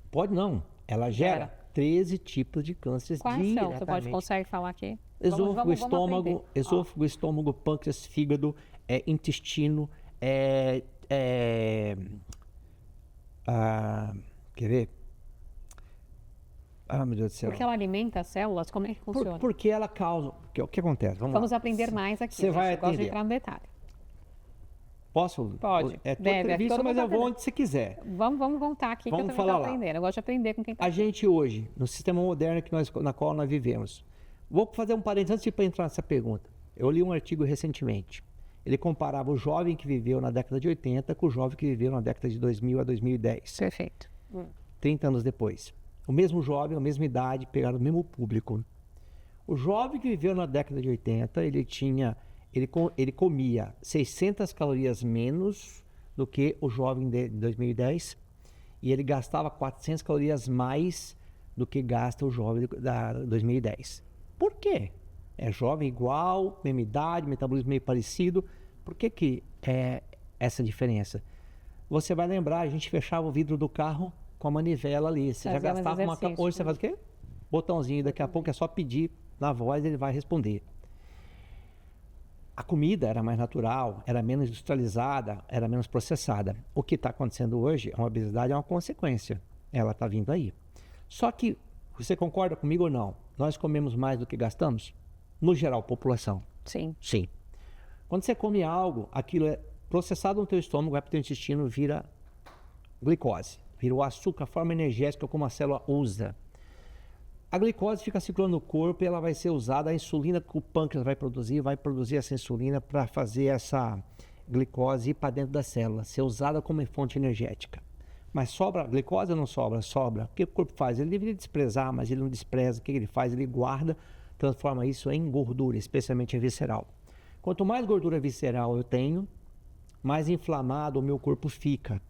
Pode não. Ela gera 13 tipos de cânceres diretamente. Quais são? Você consegue falar aqui? Esôfago, estômago, pâncreas, fígado, intestino, quer ver? Meu Deus do céu. Porque ela alimenta as células? Como é que funciona? Porque ela causa... O que acontece? Vamos aprender mais aqui. Você vai gosto de entrar no detalhe. Posso? Pode. É tua entrevista, mas eu vou onde você quiser. Vamos contar aqui, vamos que eu também estou aprendendo. Eu gosto de aprender com quem está. A gente hoje, no sistema moderno na qual nós vivemos... Vou fazer um parênteses antes de entrar nessa pergunta. Eu li um artigo recentemente. Ele comparava o jovem que viveu na década de 80 com o jovem que viveu na década de 2000 a 2010. Perfeito. 30 anos depois. O mesmo jovem, a mesma idade, pegaram o mesmo público. O jovem que viveu na década de 80, ele comia 600 calorias menos do que o jovem de 2010 e ele gastava 400 calorias mais do que gasta o jovem da 2010. Por quê? É jovem igual, mesma idade, metabolismo meio parecido. Por que é essa diferença? Você vai lembrar, a gente fechava o vidro do carro com a manivela ali. Você já gastava uma... Hoje você faz o quê? Botãozinho, daqui a pouco é só pedir na voz, ele vai responder. A comida era mais natural, era menos industrializada, era menos processada. O que está acontecendo hoje, a obesidade é uma consequência. Ela está vindo aí. Só que, você concorda comigo ou não? Nós comemos mais do que gastamos? No geral, população. Sim. Sim. Quando você come algo, aquilo é processado no teu estômago, vai para o teu intestino, vira glicose. Vira o açúcar, a forma energética como a célula usa. A glicose fica circulando no corpo e ela vai ser usada, a insulina que o pâncreas vai produzir essa insulina para fazer essa glicose ir para dentro da célula, ser usada como fonte energética. Mas sobra glicose ou não sobra? Sobra. O que o corpo faz? Ele deveria desprezar, mas ele não despreza. O que ele faz? Ele guarda, transforma isso em gordura, especialmente a visceral. Quanto mais gordura visceral eu tenho, mais inflamado o meu corpo fica.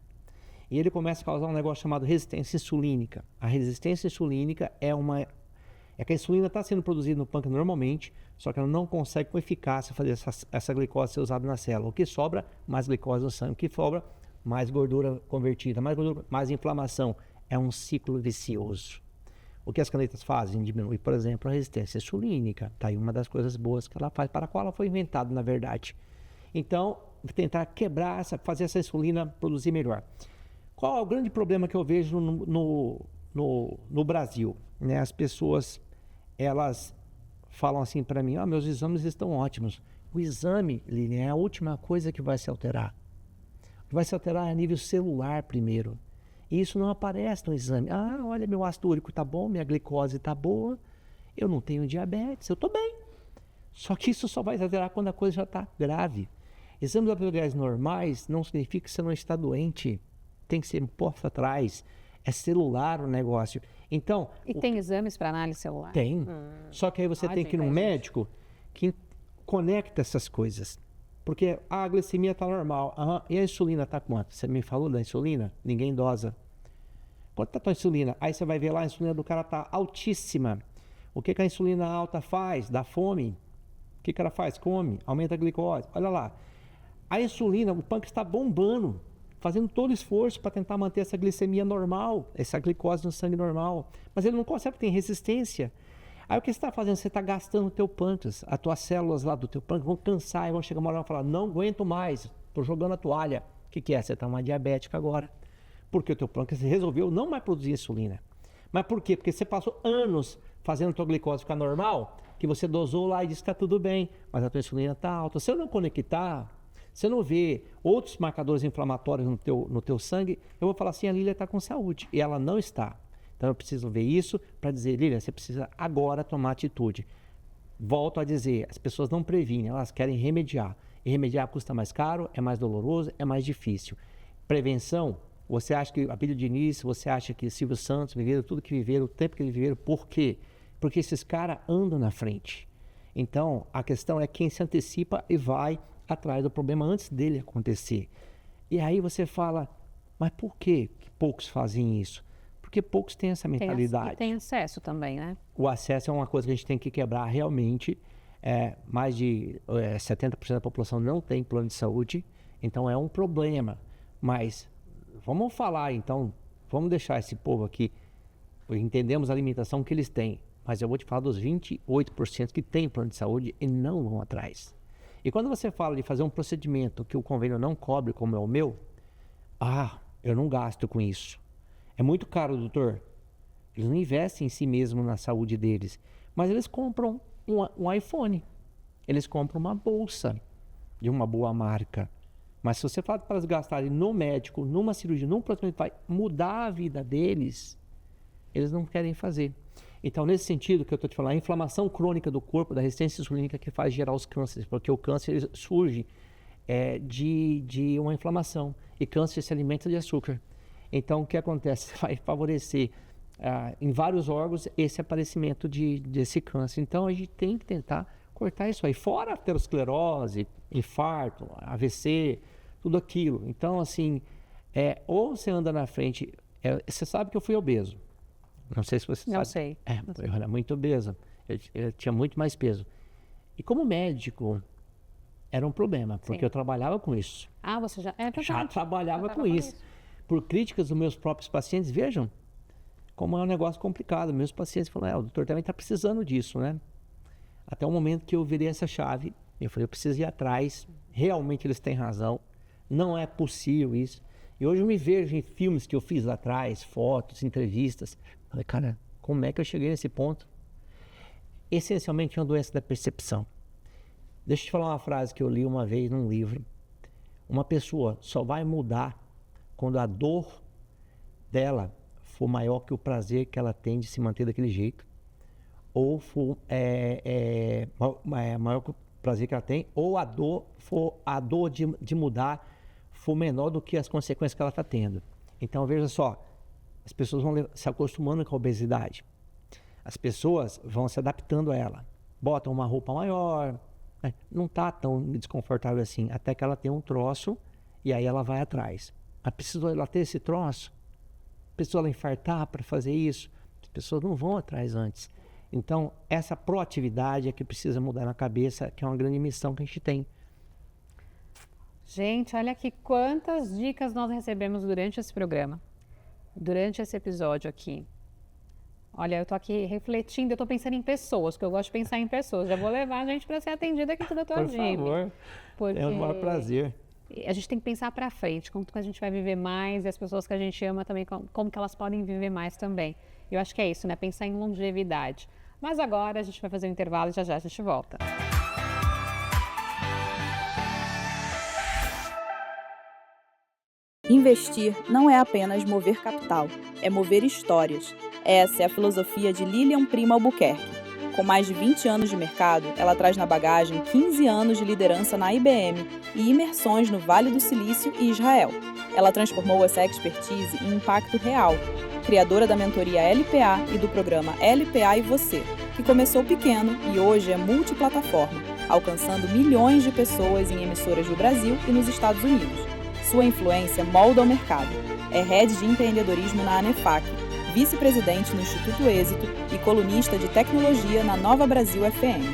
E ele começa a causar um negócio chamado resistência insulínica. A resistência insulínica é que a insulina está sendo produzida no pâncreas normalmente, só que ela não consegue com eficácia fazer essa glicose ser usada na célula. O que sobra? Mais glicose no sangue. O que sobra? Mais gordura convertida. Mais gordura, mais inflamação. É um ciclo vicioso. O que as canetas fazem? Diminui, por exemplo, a resistência insulínica. Está aí uma das coisas boas que ela faz, para a qual ela foi inventada, na verdade. Então, tentar quebrar, fazer essa insulina produzir melhor. Qual é o grande problema que eu vejo no Brasil? As pessoas, elas falam assim para mim, meus exames estão ótimos. O exame, Lilian, é a última coisa que vai se alterar. O que vai se alterar é a nível celular primeiro. E isso não aparece no exame. Ah, olha, meu ácido úrico está bom, minha glicose está boa, eu não tenho diabetes, eu estou bem. Só que isso só vai se alterar quando a coisa já está grave. Exames laboratoriais normais não significa que você não está doente. Tem que ser posto atrás. É celular o negócio. Então... E tem exames para análise celular? Tem. Só que aí você tem que ir num médico que conecta essas coisas. Porque a glicemia está normal. E a insulina está quanto? Você me falou da insulina? Ninguém dosa. Quanto está a tua insulina? Aí você vai ver lá, a insulina do cara está altíssima. O que a insulina alta faz? Dá fome. O que ela faz? Come, aumenta a glicose. Olha lá. A insulina, o pâncreas está bombando, fazendo todo o esforço para tentar manter essa glicemia normal, essa glicose no sangue normal. Mas ele não consegue, tem resistência. Aí o que você está fazendo? Você está gastando o teu pâncreas. As tuas células lá do teu pâncreas vão cansar e vão chegar uma hora e falar, não aguento mais, estou jogando a toalha. O que é? Você está uma diabética agora. Porque o teu pâncreas resolveu não mais produzir insulina. Mas por quê? Porque você passou anos fazendo a tua glicose ficar normal, que você dosou lá e disse que está tudo bem, mas a tua insulina está alta. Se eu não conectar, se eu não ver outros marcadores inflamatórios no teu sangue, eu vou falar assim, a Lília está com saúde. E ela não está. Então eu preciso ver isso para dizer, Lília, você precisa agora tomar atitude. Volto a dizer, as pessoas não previnem, elas querem remediar. E remediar custa mais caro, é mais doloroso, é mais difícil. Prevenção, você acha que Abílio Diniz, você acha que Silvio Santos viveram tudo que viveram, o tempo que eles viveram, por quê? Porque esses caras andam na frente. Então, a questão é quem se antecipa e vai atrás do problema antes dele acontecer. E aí você fala, mas por que poucos fazem isso? Porque poucos têm essa mentalidade. E tem acesso também, né? O acesso é uma coisa que a gente tem que quebrar realmente. Mais de 70% da população não tem plano de saúde, então é um problema. Mas vamos falar então, vamos deixar esse povo aqui, entendemos a limitação que eles têm, mas eu vou te falar dos 28% que têm plano de saúde e não vão atrás. E quando você fala de fazer um procedimento que o convênio não cobre, como é o meu, eu não gasto com isso. É muito caro, doutor. Eles não investem em si mesmo na saúde deles, mas eles compram um iPhone, eles compram uma bolsa de uma boa marca. Mas se você fala para eles gastarem no médico, numa cirurgia, num procedimento que vai mudar a vida deles, eles não querem fazer. Então, nesse sentido que eu estou te falando, a inflamação crônica do corpo, da resistência insulínica que faz gerar os cânceres, porque o câncer surge de uma inflamação, e câncer se alimenta de açúcar. Então, o que acontece? Vai favorecer em vários órgãos esse aparecimento desse câncer. Então, a gente tem que tentar cortar isso aí. Fora aterosclerose, infarto, AVC, tudo aquilo. Então, assim, ou você anda na frente... você sabe que eu fui obeso. Não sei se você sabe. Não sei. Eu era muito obeso. Eu tinha muito mais peso. E como médico, era um problema, porque eu trabalhava com isso. Você já... Já trabalhava com isso. Por críticas dos meus próprios pacientes, vejam como é um negócio complicado. Meus pacientes falaram, o doutor também está precisando disso, né? Até o momento que eu virei essa chave, eu falei, eu preciso ir atrás, realmente eles têm razão, não é possível isso. E hoje eu me vejo em filmes que eu fiz lá atrás, fotos, entrevistas, falei, cara, como é que eu cheguei nesse ponto? Essencialmente é uma doença da percepção. Deixa eu te falar uma frase que eu li uma vez num livro. Uma pessoa só vai mudar quando a dor dela for maior que o prazer que ela tem de se manter daquele jeito, ou for maior que o prazer que ela tem, ou a dor de mudar for menor do que as consequências que ela está tendo. Então, veja só, as pessoas vão se acostumando com a obesidade. As pessoas vão se adaptando a ela. Botam uma roupa maior, não está tão desconfortável assim, até que ela tem um troço e aí ela vai atrás. Mas precisou ela ter esse troço? Precisou ela infartar para fazer isso? As pessoas não vão atrás antes. Então, essa proatividade é que precisa mudar na cabeça, que é uma grande missão que a gente tem. Gente, olha aqui quantas dicas nós recebemos durante esse programa, durante esse episódio aqui. Olha, eu tô aqui refletindo, eu tô pensando em pessoas, porque eu gosto de pensar em pessoas. Já vou levar a gente para ser atendida aqui do Dr. Jimmy. Por favor, porque é um maior prazer. A gente tem que pensar para frente, como que a gente vai viver mais e as pessoas que a gente ama também, como que elas podem viver mais também. Eu acho que é isso, né? Pensar em longevidade. Mas agora a gente vai fazer um intervalo e já já a gente volta. Investir não é apenas mover capital, é mover histórias. Essa é a filosofia de Lilian Prima Albuquerque. Com mais de 20 anos de mercado, ela traz na bagagem 15 anos de liderança na IBM e imersões no Vale do Silício e Israel. Ela transformou essa expertise em impacto real, criadora da mentoria LPA e do programa LPA e Você, que começou pequeno e hoje é multiplataforma, alcançando milhões de pessoas em emissoras no Brasil e nos Estados Unidos. Sua influência molda o mercado. É head de empreendedorismo na ANEFAC, vice-presidente no Instituto Êxito e colunista de tecnologia na Nova Brasil FM.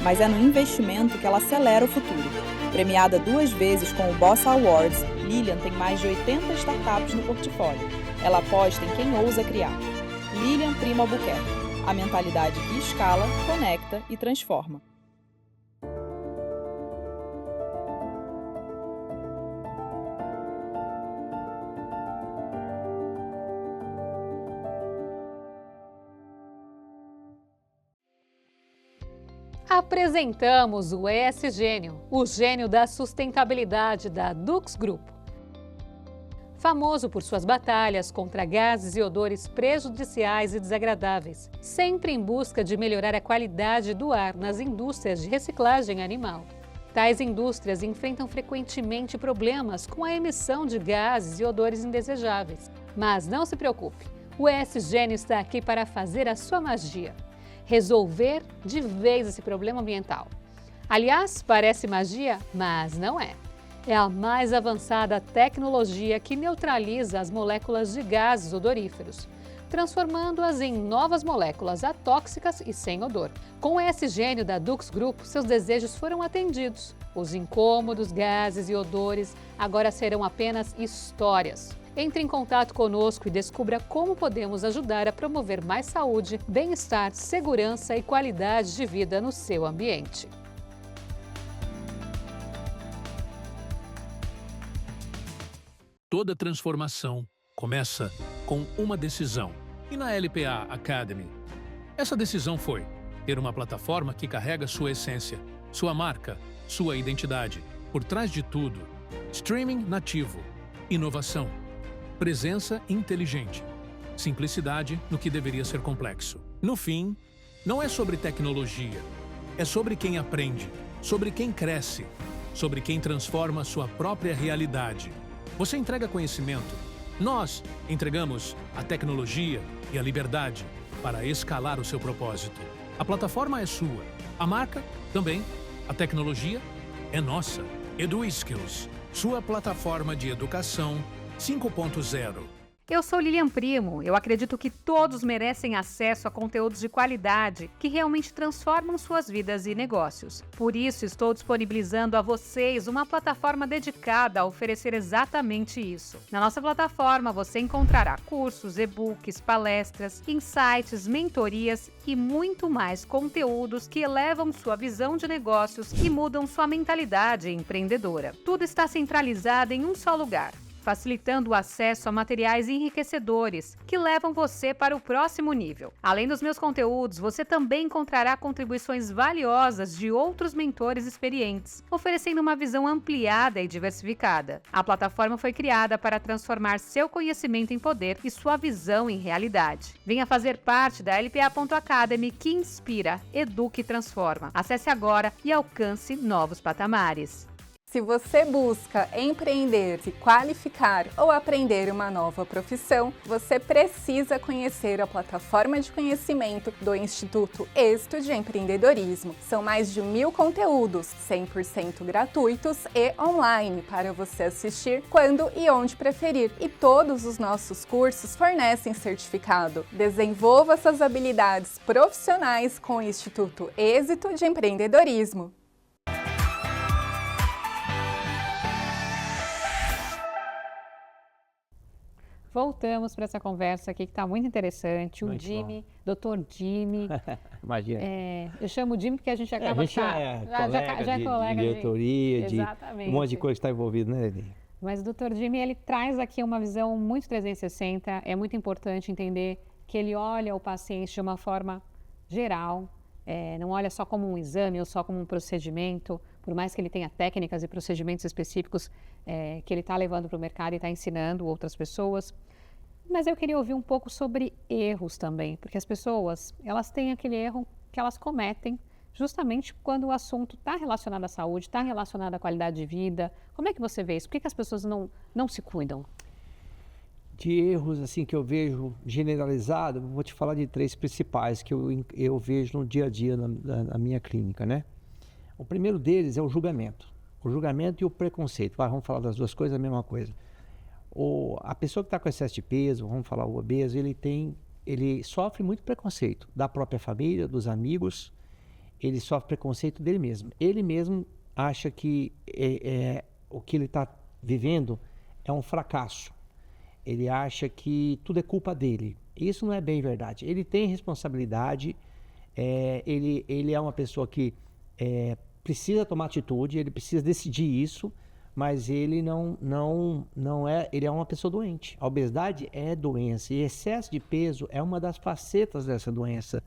Mas é no investimento que ela acelera o futuro. Premiada 2 vezes com o Boss Awards, Lilian tem mais de 80 startups no portfólio. Ela aposta em quem ousa criar. Lilian Prima Albuquerque. A mentalidade que escala, conecta e transforma. Apresentamos o ESGênio, o gênio da sustentabilidade da Dux Grupo. Famoso por suas batalhas contra gases e odores prejudiciais e desagradáveis, sempre em busca de melhorar a qualidade do ar nas indústrias de reciclagem animal. Tais indústrias enfrentam frequentemente problemas com a emissão de gases e odores indesejáveis. Mas não se preocupe, o ESGênio está aqui para fazer a sua magia. Resolver de vez esse problema ambiental. Aliás, parece magia, mas não é. É a mais avançada tecnologia que neutraliza as moléculas de gases odoríferos, transformando-as em novas moléculas atóxicas e sem odor. Com o ESGênio da Dux Group, seus desejos foram atendidos. Os incômodos, gases e odores agora serão apenas histórias. Entre em contato conosco e descubra como podemos ajudar a promover mais saúde, bem-estar, segurança e qualidade de vida no seu ambiente. Toda transformação começa com uma decisão. E na LPA Academy, essa decisão foi ter uma plataforma que carrega sua essência, sua marca, sua identidade. Por trás de tudo, streaming nativo, inovação, presença inteligente, simplicidade no que deveria ser complexo. No fim, não é sobre tecnologia, é sobre quem aprende, sobre quem cresce, sobre quem transforma sua própria realidade. Você entrega conhecimento, nós entregamos a tecnologia e a liberdade para escalar o seu propósito. A plataforma é sua, a marca também, a tecnologia é nossa. EduSkills, sua plataforma de educação 5.0. Eu sou Lilian Primo. Eu acredito que todos merecem acesso a conteúdos de qualidade que realmente transformam suas vidas e negócios. Por isso, estou disponibilizando a vocês uma plataforma dedicada a oferecer exatamente isso. Na nossa plataforma, você encontrará cursos, e-books, palestras, insights, mentorias e muito mais conteúdos que elevam sua visão de negócios e mudam sua mentalidade empreendedora. Tudo está centralizado em um só lugar, facilitando o acesso a materiais enriquecedores que levam você para o próximo nível. Além dos meus conteúdos, você também encontrará contribuições valiosas de outros mentores experientes, oferecendo uma visão ampliada e diversificada. A plataforma foi criada para transformar seu conhecimento em poder e sua visão em realidade. Venha fazer parte da LPA.Academy que inspira, educa e transforma. Acesse agora e alcance novos patamares. Se você busca empreender, se qualificar ou aprender uma nova profissão, você precisa conhecer a plataforma de conhecimento do Instituto Êxito de Empreendedorismo. São mais de 1000 conteúdos, 100% gratuitos e online, para você assistir quando e onde preferir. E todos os nossos cursos fornecem certificado. Desenvolva suas habilidades profissionais com o Instituto Êxito de Empreendedorismo. Voltamos para essa conversa aqui que está muito interessante. Muito o Jimmy, Dr. Jimmy. Imagina. Eu chamo o Jimmy porque a gente acaba a gente é colega de diretoria, de um monte de coisa que está envolvido, né, Eli? Mas o Dr. Jimmy, ele traz aqui uma visão muito 360. É muito importante entender que ele olha o paciente de uma forma geral, não olha só como um exame ou só como um procedimento, por mais que ele tenha técnicas e procedimentos específicos que ele está levando para o mercado e está ensinando outras pessoas. Mas eu queria ouvir um pouco sobre erros também, porque as pessoas, elas têm aquele erro que elas cometem justamente quando o assunto está relacionado à saúde, está relacionado à qualidade de vida. Como é que você vê isso? Por que as pessoas não se cuidam? De erros assim que eu vejo generalizado, vou te falar de 3 principais que eu vejo no dia a dia na minha clínica, né? O primeiro deles é o julgamento. O julgamento e o preconceito. Vamos falar das duas coisas, a mesma coisa. A pessoa que está com excesso de peso, vamos falar o obeso, ele sofre muito preconceito da própria família, dos amigos, ele sofre preconceito dele mesmo. Ele mesmo acha que o que ele está vivendo é um fracasso. Ele acha que tudo é culpa dele. Isso não é bem verdade. Ele tem responsabilidade, ele é uma pessoa que precisa tomar atitude, ele precisa decidir isso, mas ele ele é uma pessoa doente. A obesidade é doença e excesso de peso é uma das facetas dessa doença.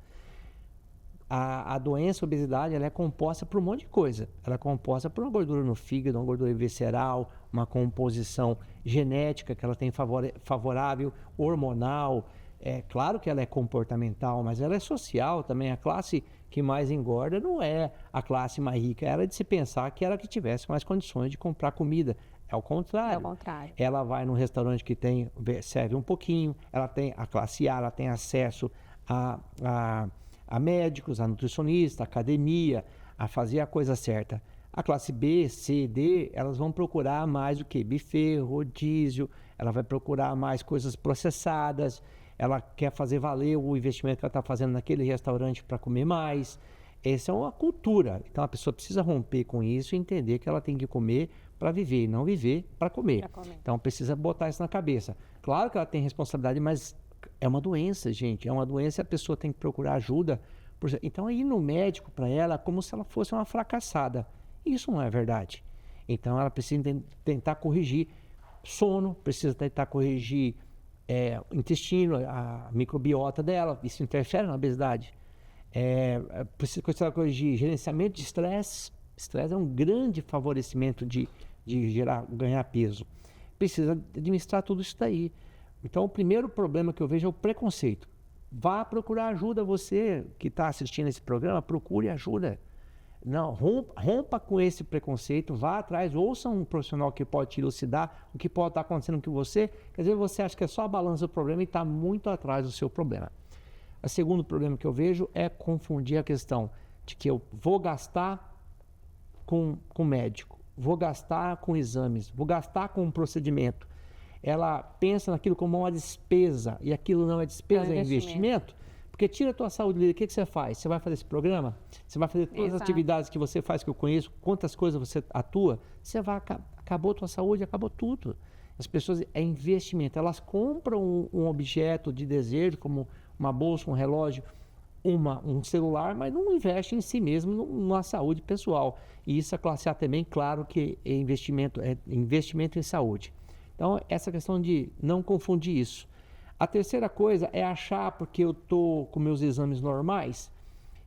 A doença, a obesidade, ela é composta por um monte de coisa. Ela é composta por uma gordura no fígado, uma gordura visceral, uma composição genética que ela tem favorável, hormonal. É claro que ela é comportamental, mas ela é social também. A classe que mais engorda não é a classe mais rica. Era de se pensar que era a que tivesse mais condições de comprar comida. É o contrário. É o contrário. Ela vai num restaurante que serve um pouquinho, ela tem a classe A, ela tem acesso a médicos, a nutricionista, a academia, a fazer a coisa certa. A classe B, C, D, elas vão procurar mais o quê? Buffet, rodízio, ela vai procurar mais coisas processadas, ela quer fazer valer o investimento que ela está fazendo naquele restaurante para comer mais. Essa é uma cultura. Então a pessoa precisa romper com isso e entender que ela tem que comer para viver e não viver para comer. Então precisa botar isso na cabeça. Claro que ela tem responsabilidade, mas é uma doença, gente. É uma doença e a pessoa tem que procurar ajuda. Então, ir no médico para ela é como se ela fosse uma fracassada. Isso não é verdade. Então, ela precisa tentar corrigir sono, precisa tentar corrigir o intestino, a microbiota dela. Isso interfere na obesidade. Precisa corrigir gerenciamento de estresse. Estresse é um grande favorecimento de ganhar peso. Precisa administrar tudo isso daí. Então, o primeiro problema que eu vejo é o preconceito. Vá procurar ajuda, você que está assistindo esse programa, procure ajuda. Não, rompa com esse preconceito, vá atrás, ouça um profissional que pode te elucidar o que pode estar acontecendo com você. Quer dizer, você acha que é só a balança do problema e está muito atrás do seu problema. O segundo problema que eu vejo é confundir a questão de que eu vou gastar com médico, vou gastar com exames, vou gastar com um procedimento. Ela pensa naquilo como uma despesa, e aquilo não é despesa, é investimento. Porque tira a tua saúde líder, o que você faz? Você vai fazer esse programa? Você vai fazer todas as atividades que você faz, que eu conheço, quantas coisas você atua? Você vai, acabou a tua saúde, acabou tudo. As pessoas, é investimento, elas compram um objeto de desejo, como uma bolsa, um relógio, um celular, mas não investe em si mesmo, na saúde pessoal. E isso a classe A também, claro que é investimento em saúde. Então, essa questão de não confundir isso. A terceira coisa é achar, porque eu estou com meus exames normais,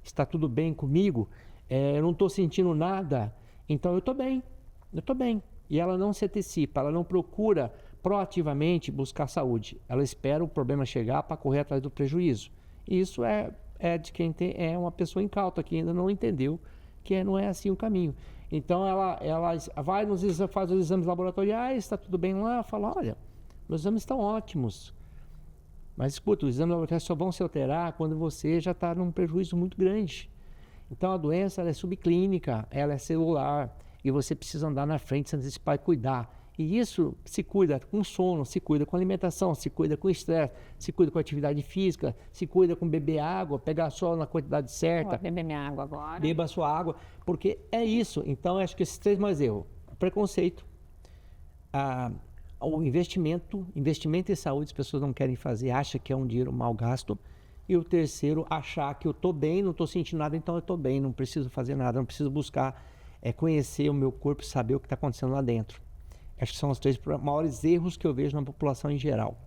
está tudo bem comigo, eu não estou sentindo nada, então eu estou bem. E ela não se antecipa, ela não procura proativamente buscar saúde. Ela espera o problema chegar para correr atrás do prejuízo. E isso é de quem é uma pessoa incauta, que ainda não entendeu que não é assim o caminho. Então, ela vai faz os exames laboratoriais, está tudo bem lá, fala, olha, meus exames estão ótimos. Mas, escuta, os exames laboratoriais só vão se alterar quando você já está num prejuízo muito grande. Então, a doença ela é subclínica, ela é celular, e você precisa andar na frente, se antecipar e cuidar. E isso se cuida com sono, se cuida com alimentação, se cuida com estresse, se cuida com atividade física, se cuida com beber água, pegar sol na quantidade certa. Vou beber minha água agora. Beba a sua água, porque é isso. Então, eu acho que esses 3 mais erros. O preconceito, o investimento em saúde, as pessoas não querem fazer, acham que é um dinheiro mal gasto. E o terceiro, achar que eu estou bem, não estou sentindo nada, então eu estou bem, não preciso fazer nada, não preciso buscar conhecer o meu corpo, saber o que está acontecendo lá dentro. Acho que são os 3 maiores erros que eu vejo na população em geral.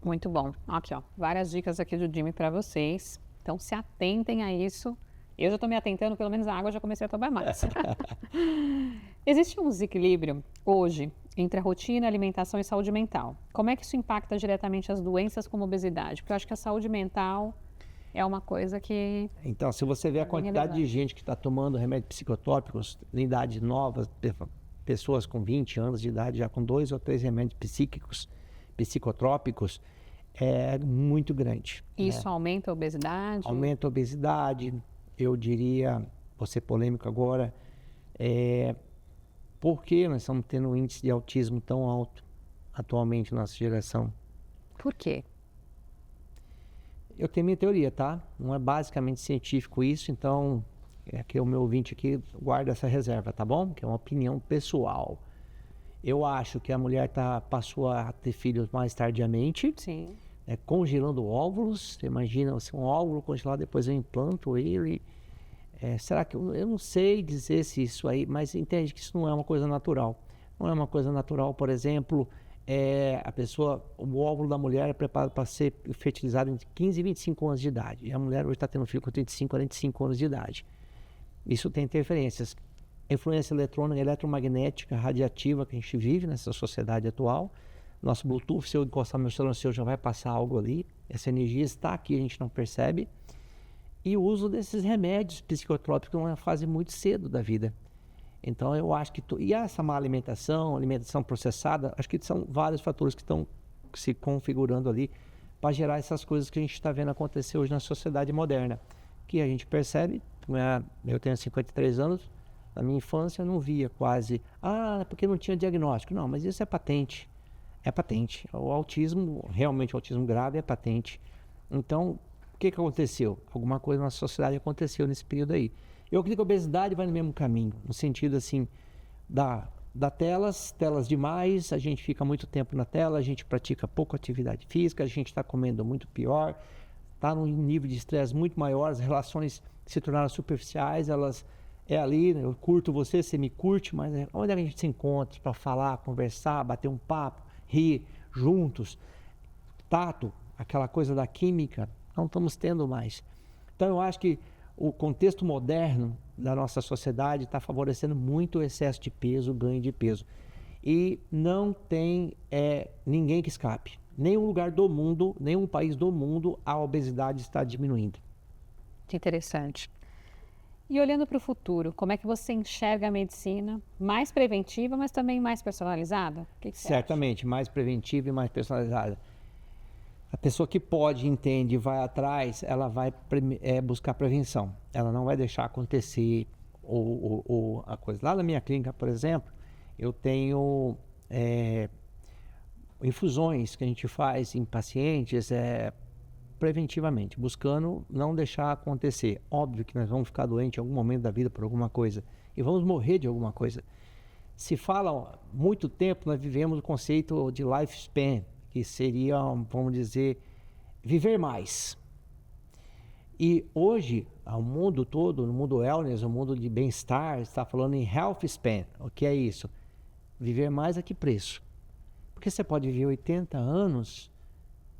Muito bom. Aqui, ó, várias dicas aqui do Jimmy para vocês. Então, se atentem a isso Eu já estou me atentando, pelo menos a água eu já comecei a tomar mais. Existe um desequilíbrio hoje entre a rotina, alimentação e saúde mental. Como é que isso impacta diretamente as doenças como obesidade? Porque eu acho que a saúde mental é uma coisa que... Então, se você vê a quantidade de gente que está tomando remédios psicotrópicos em idade nova, pessoas com 20 anos de idade já com 2 ou 3 remédios psicotrópicos, é muito grande. Isso aumenta a obesidade? Aumenta a obesidade, eu diria, vou ser polêmico agora, por que nós estamos tendo um índice de autismo tão alto atualmente na nossa geração? Por quê? Eu tenho minha teoria, tá? Não é basicamente científico isso, então é que o meu ouvinte aqui guarda essa reserva, tá bom? Que é uma opinião pessoal. Eu acho que a mulher passou a ter filhos mais tardiamente. Sim. Congelando óvulos. Você imagina, se um óvulo congelado, depois eu implanto ele. Será que... Eu não sei dizer se isso aí, mas entende que isso não é uma coisa natural. Não é uma coisa natural, por exemplo, o óvulo da mulher é preparado para ser fertilizado entre 15 e 25 anos de idade. E a mulher hoje está tendo filho com 35, 45 anos de idade. Isso tem interferências. A influência eletrônica, eletromagnética, radiativa que a gente vive nessa sociedade atual. Nosso Bluetooth, se eu encostar meu celular no seu, já vai passar algo ali. Essa energia está aqui, a gente não percebe. E o uso desses remédios psicotrópicos numa fase muito cedo da vida. Então eu acho que... E essa má alimentação processada, acho que são vários fatores que estão se configurando ali para gerar essas coisas que a gente está vendo acontecer hoje na sociedade moderna. Que a gente percebe, eu tenho 53 anos, na minha infância eu não via quase, porque não tinha diagnóstico. Não, mas isso é patente. É patente. O autismo, realmente o autismo grave é patente. Então, o que aconteceu? Alguma coisa na sociedade aconteceu nesse período aí. Eu acredito que a obesidade vai no mesmo caminho, no sentido assim, da telas demais, a gente fica muito tempo na tela, a gente pratica pouca atividade física, a gente está comendo muito pior, está num nível de estresse muito maior, as relações se tornaram superficiais, elas ali, eu curto você, você me curte, mas onde é que a gente se encontra para falar, conversar, bater um papo, rir juntos, tato, aquela coisa da química, não estamos tendo mais. Então eu acho que o contexto moderno da nossa sociedade está favorecendo muito o excesso de peso, o ganho de peso. E não tem ninguém que escape. Nenhum lugar do mundo, nenhum país do mundo, a obesidade está diminuindo. Que interessante. E olhando para o futuro, como é que você enxerga a medicina mais preventiva, mas também mais personalizada? O que você Certamente, acha? mais preventiva e mais personalizada. A pessoa que pode, entende e vai atrás, ela vai buscar prevenção. Ela não vai deixar acontecer a coisa. Lá na minha clínica, por exemplo, eu tenho infusões que a gente faz em pacientes preventivamente, buscando não deixar acontecer. Óbvio que nós vamos ficar doentes em algum momento da vida por alguma coisa e vamos morrer de alguma coisa. Se fala há muito tempo, nós vivemos o conceito de lifespan, que seria, vamos dizer, viver mais. E hoje, o mundo todo, no mundo wellness, no mundo de bem-estar, está falando em health span. O que é isso? Viver mais a que preço? Porque você pode viver 80 anos,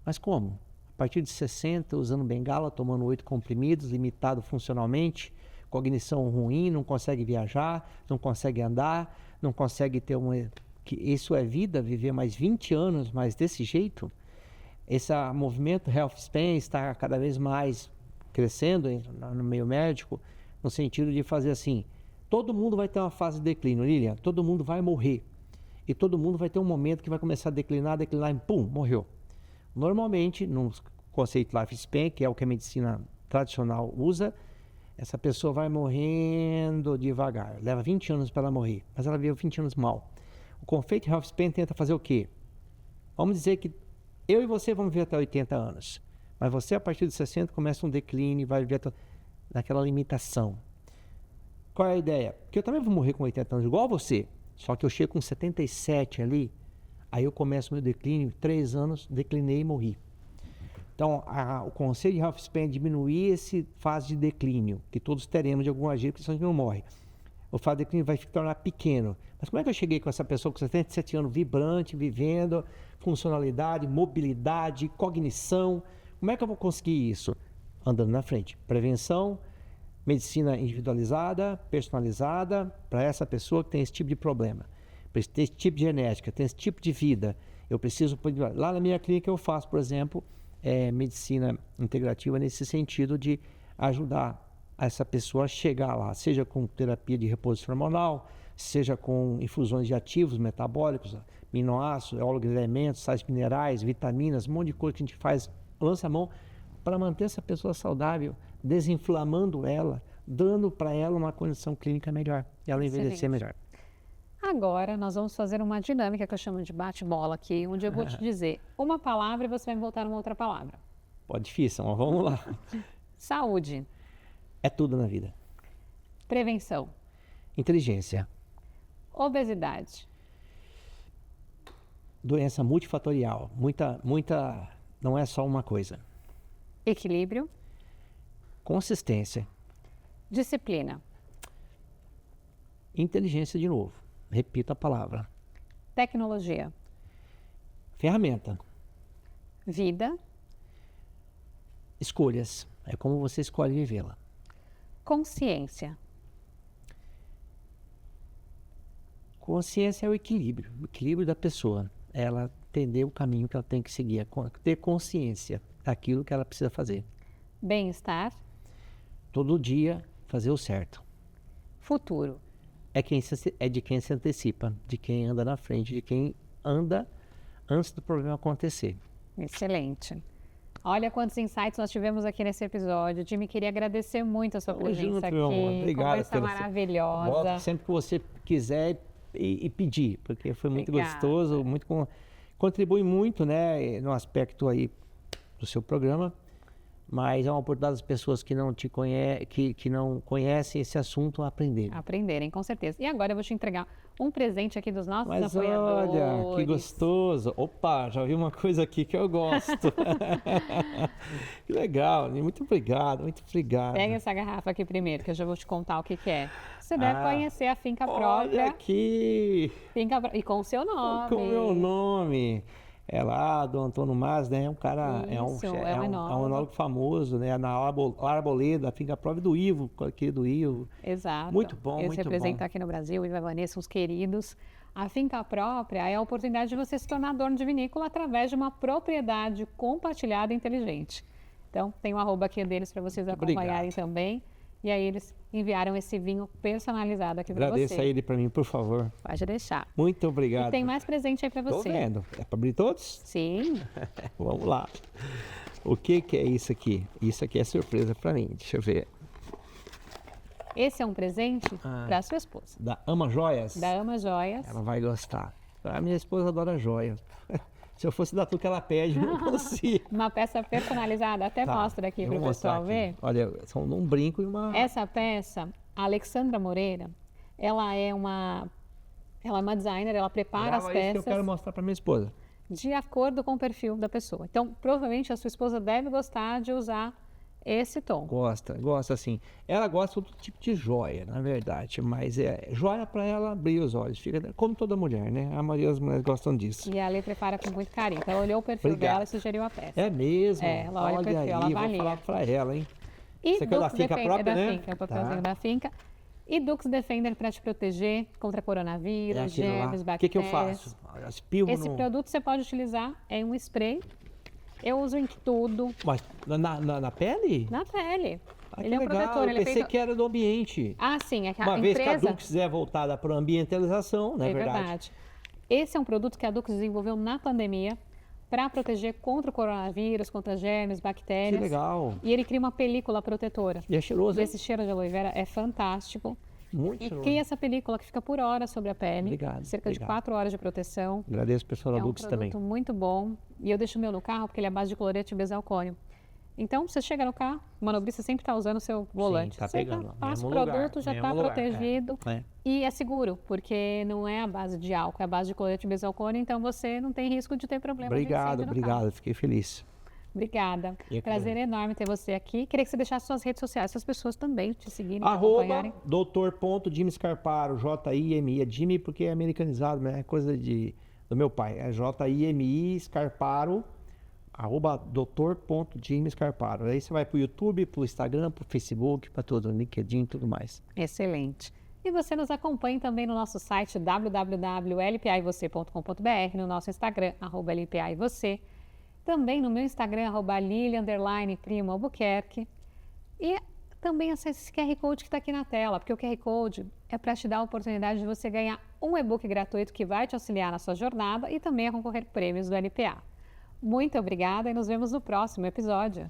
mas como? A partir de 60, usando bengala, tomando 8 comprimidos, limitado funcionalmente, cognição ruim, não consegue viajar, não consegue andar, não consegue ter isso é vida, viver mais 20 anos, mas desse jeito. Esse movimento Health Span está cada vez mais crescendo no meio médico, no sentido de fazer assim, todo mundo vai ter uma fase de declínio, Lilian, todo mundo vai morrer. E todo mundo vai ter um momento que vai começar a declinar e pum, morreu. Normalmente, no conceito Life Span, que é o que a medicina tradicional usa, essa pessoa vai morrendo devagar. Leva 20 anos para ela morrer, mas ela viveu 20 anos mal. O conceito Health Span tenta fazer o quê? Vamos dizer que eu e você vamos viver até 80 anos. Mas você, a partir de 60, começa um declínio e vai viver naquela limitação. Qual é a ideia? Porque eu também vou morrer com 80 anos, igual você. Só que eu chego com 77 ali, aí eu começo meu declínio, 3 anos, declinei e morri. Então, o conceito de Health Span é diminuir essa fase de declínio, que todos teremos de alguma jeito, porque senão a gente não morre. O fase de declínio vai se tornar pequeno. Mas como é que eu cheguei com essa pessoa com 77 anos, vibrante, vivendo, funcionalidade, mobilidade, cognição? Como é que eu vou conseguir isso? Andando na frente. Prevenção, medicina individualizada, personalizada, para essa pessoa que tem esse tipo de problema, para esse tipo de genética, tem esse tipo de vida. Eu preciso... Lá na minha clínica eu faço, por exemplo, medicina integrativa nesse sentido de ajudar essa pessoa a chegar lá, seja com terapia de reposição hormonal, seja com infusões de ativos metabólicos, aminoácidos, oligoelementos, sais minerais, vitaminas, um monte de coisa que a gente faz, lança a mão, para manter essa pessoa saudável, desinflamando ela, dando para ela uma condição clínica melhor, e ela envelhecer melhor. Agora nós vamos fazer uma dinâmica que eu chamo de bate-bola aqui, onde eu vou te dizer uma palavra e você vai me voltar uma outra palavra. Pode difícil, mas vamos lá. Saúde. É tudo na vida. Prevenção. Inteligência. Obesidade. Doença multifatorial. Muita, não é só uma coisa. Equilíbrio. Consistência. Disciplina. Inteligência de novo. Repito a palavra. Tecnologia. Ferramenta. Vida. Escolhas. É como você escolhe vivê-la. Consciência. Consciência é o equilíbrio da pessoa. Ela entender o caminho que ela tem que seguir, ter consciência daquilo que ela precisa fazer. Bem-estar. Todo dia fazer o certo. Futuro. É de quem se antecipa, de quem anda na frente, de quem anda antes do problema acontecer. Excelente. Olha quantos insights nós tivemos aqui nesse episódio. Jimmy, queria agradecer muito a sua presença aqui. Obrigado. Conversa maravilhosa. Volto sempre que você quiser e pedir, porque foi muito gostoso, contribui muito, né, no aspecto aí do seu programa, mas é uma oportunidade das pessoas que não te que não conhecem esse assunto aprenderem. Aprenderem, com certeza. E agora eu vou te entregar um presente aqui dos nossos Mas apoiadores. olha, que gostoso. Opa, já vi uma coisa aqui que eu gosto. Que legal, muito obrigado, muito obrigado. Pega essa garrafa aqui primeiro, que eu já vou te contar o que que é. Você deve conhecer a Finca Própria. Olha aqui. E com o seu nome. Com o meu nome. É lá do Antônio Mas, né? É um cara, Isso, é um enólogo famoso, né? Na Arboleda, Finca Própria do Ivo, querido Ivo. Exato. Muito bom, Eles muito representam bom. aqui no Brasil, Ivo e a Vanessa, uns queridos. A Finca Própria é a oportunidade de você se tornar dono de vinícola através de uma propriedade compartilhada e inteligente. Então, tem um arroba aqui deles para vocês acompanharem também. E aí eles enviaram esse vinho personalizado aqui para você. Agradeça ele para mim, por favor. Pode deixar. Muito obrigado. E tem mais presente aí para você. Tô vendo. É para abrir todos? Sim. Vamos lá. O que é isso aqui? Isso aqui é surpresa para mim. Deixa eu ver. Esse é um presente para sua esposa. Da Ama Joias? Da Ama Joias. Ela vai gostar. A minha esposa adora joias. Se eu fosse dar tudo que ela pede, eu não consigo. Uma peça personalizada, até mostra aqui para o pessoal ver. Olha, são um brinco e uma... Essa peça, a Alexandra Moreira, ela é uma designer, ela prepara as Isso peças que eu quero mostrar para minha esposa. de acordo com o perfil da pessoa. Então, provavelmente a sua esposa deve gostar de usar esse tom. Gosta assim. Ela gosta de outro tipo de joia, na verdade, mas joia para ela abrir os olhos. Fica como toda mulher, né? A maioria das mulheres gostam disso. E ela prepara com muito carinho. Então, ela olhou o perfil dela e sugeriu a peça. É mesmo? Ela olha o perfil, aí, ela avalia. vou falar para ela, hein? E Você quer da Dux Finca Defender, própria, da né? Finca, o papelzinho da Finca. E Dux Defender para te proteger contra coronavírus, germes, bactérias. O que eu faço? Espirro Esse produto você pode utilizar em um spray. Eu uso em tudo. Mas na pele? Na pele. Ele é um legal. protetor. Ele Eu é pensei feito... que era do ambiente. Ah, sim. É que Uma a vez empresa... que a Dux é voltada para a ambientalização, não é verdade? Esse é um produto que a Dux desenvolveu na pandemia para proteger contra o coronavírus, contra germes, bactérias. Que legal. E ele cria uma película protetora. E é cheiroso, E esse cheiro de aloe vera é fantástico. Muito E cheiroso. cria essa película que fica por hora sobre a pele. Obrigado. Cerca de 4 horas de proteção. Agradeço o pessoal da É um Dux também. produto muito bom. E eu deixo o meu no carro porque ele é à base de cloreto e besalcônio. Então, você chega no carro, o manobrista sempre está usando o seu volante. Sim, tá você pegando. passa o Mesmo produto, lugar, já mesmo está lugar, protegido. é. E é seguro, porque não é a base de álcool, é a base de cloreto e besalcônio. Então, você não tem risco de ter problema de incêndio no carro. Fiquei feliz. Obrigada. Eu que Prazer enorme ter você aqui. Queria que você deixasse suas redes sociais, para as pessoas também te seguirem, te Arroba acompanharem. Dr.Jimmy Scarparo, J-I-M-I. É Jimmy porque é americanizado, né? É coisa do meu pai. É J-I-M-I Scarparo. @dr.jamescarparo. Aí você vai para o YouTube, para o Instagram, para o Facebook, para tudo, LinkedIn e tudo mais. Excelente. E você nos acompanha também no nosso site www.lpavocê.com.br, no nosso Instagram, @lpavocê, também no meu Instagram, @lili_primo_albuquerque. E também acesse esse QR Code que está aqui na tela, porque o QR Code é para te dar a oportunidade de você ganhar um e-book gratuito que vai te auxiliar na sua jornada e também a concorrer prêmios do LPA. Muito obrigada e nos vemos no próximo episódio.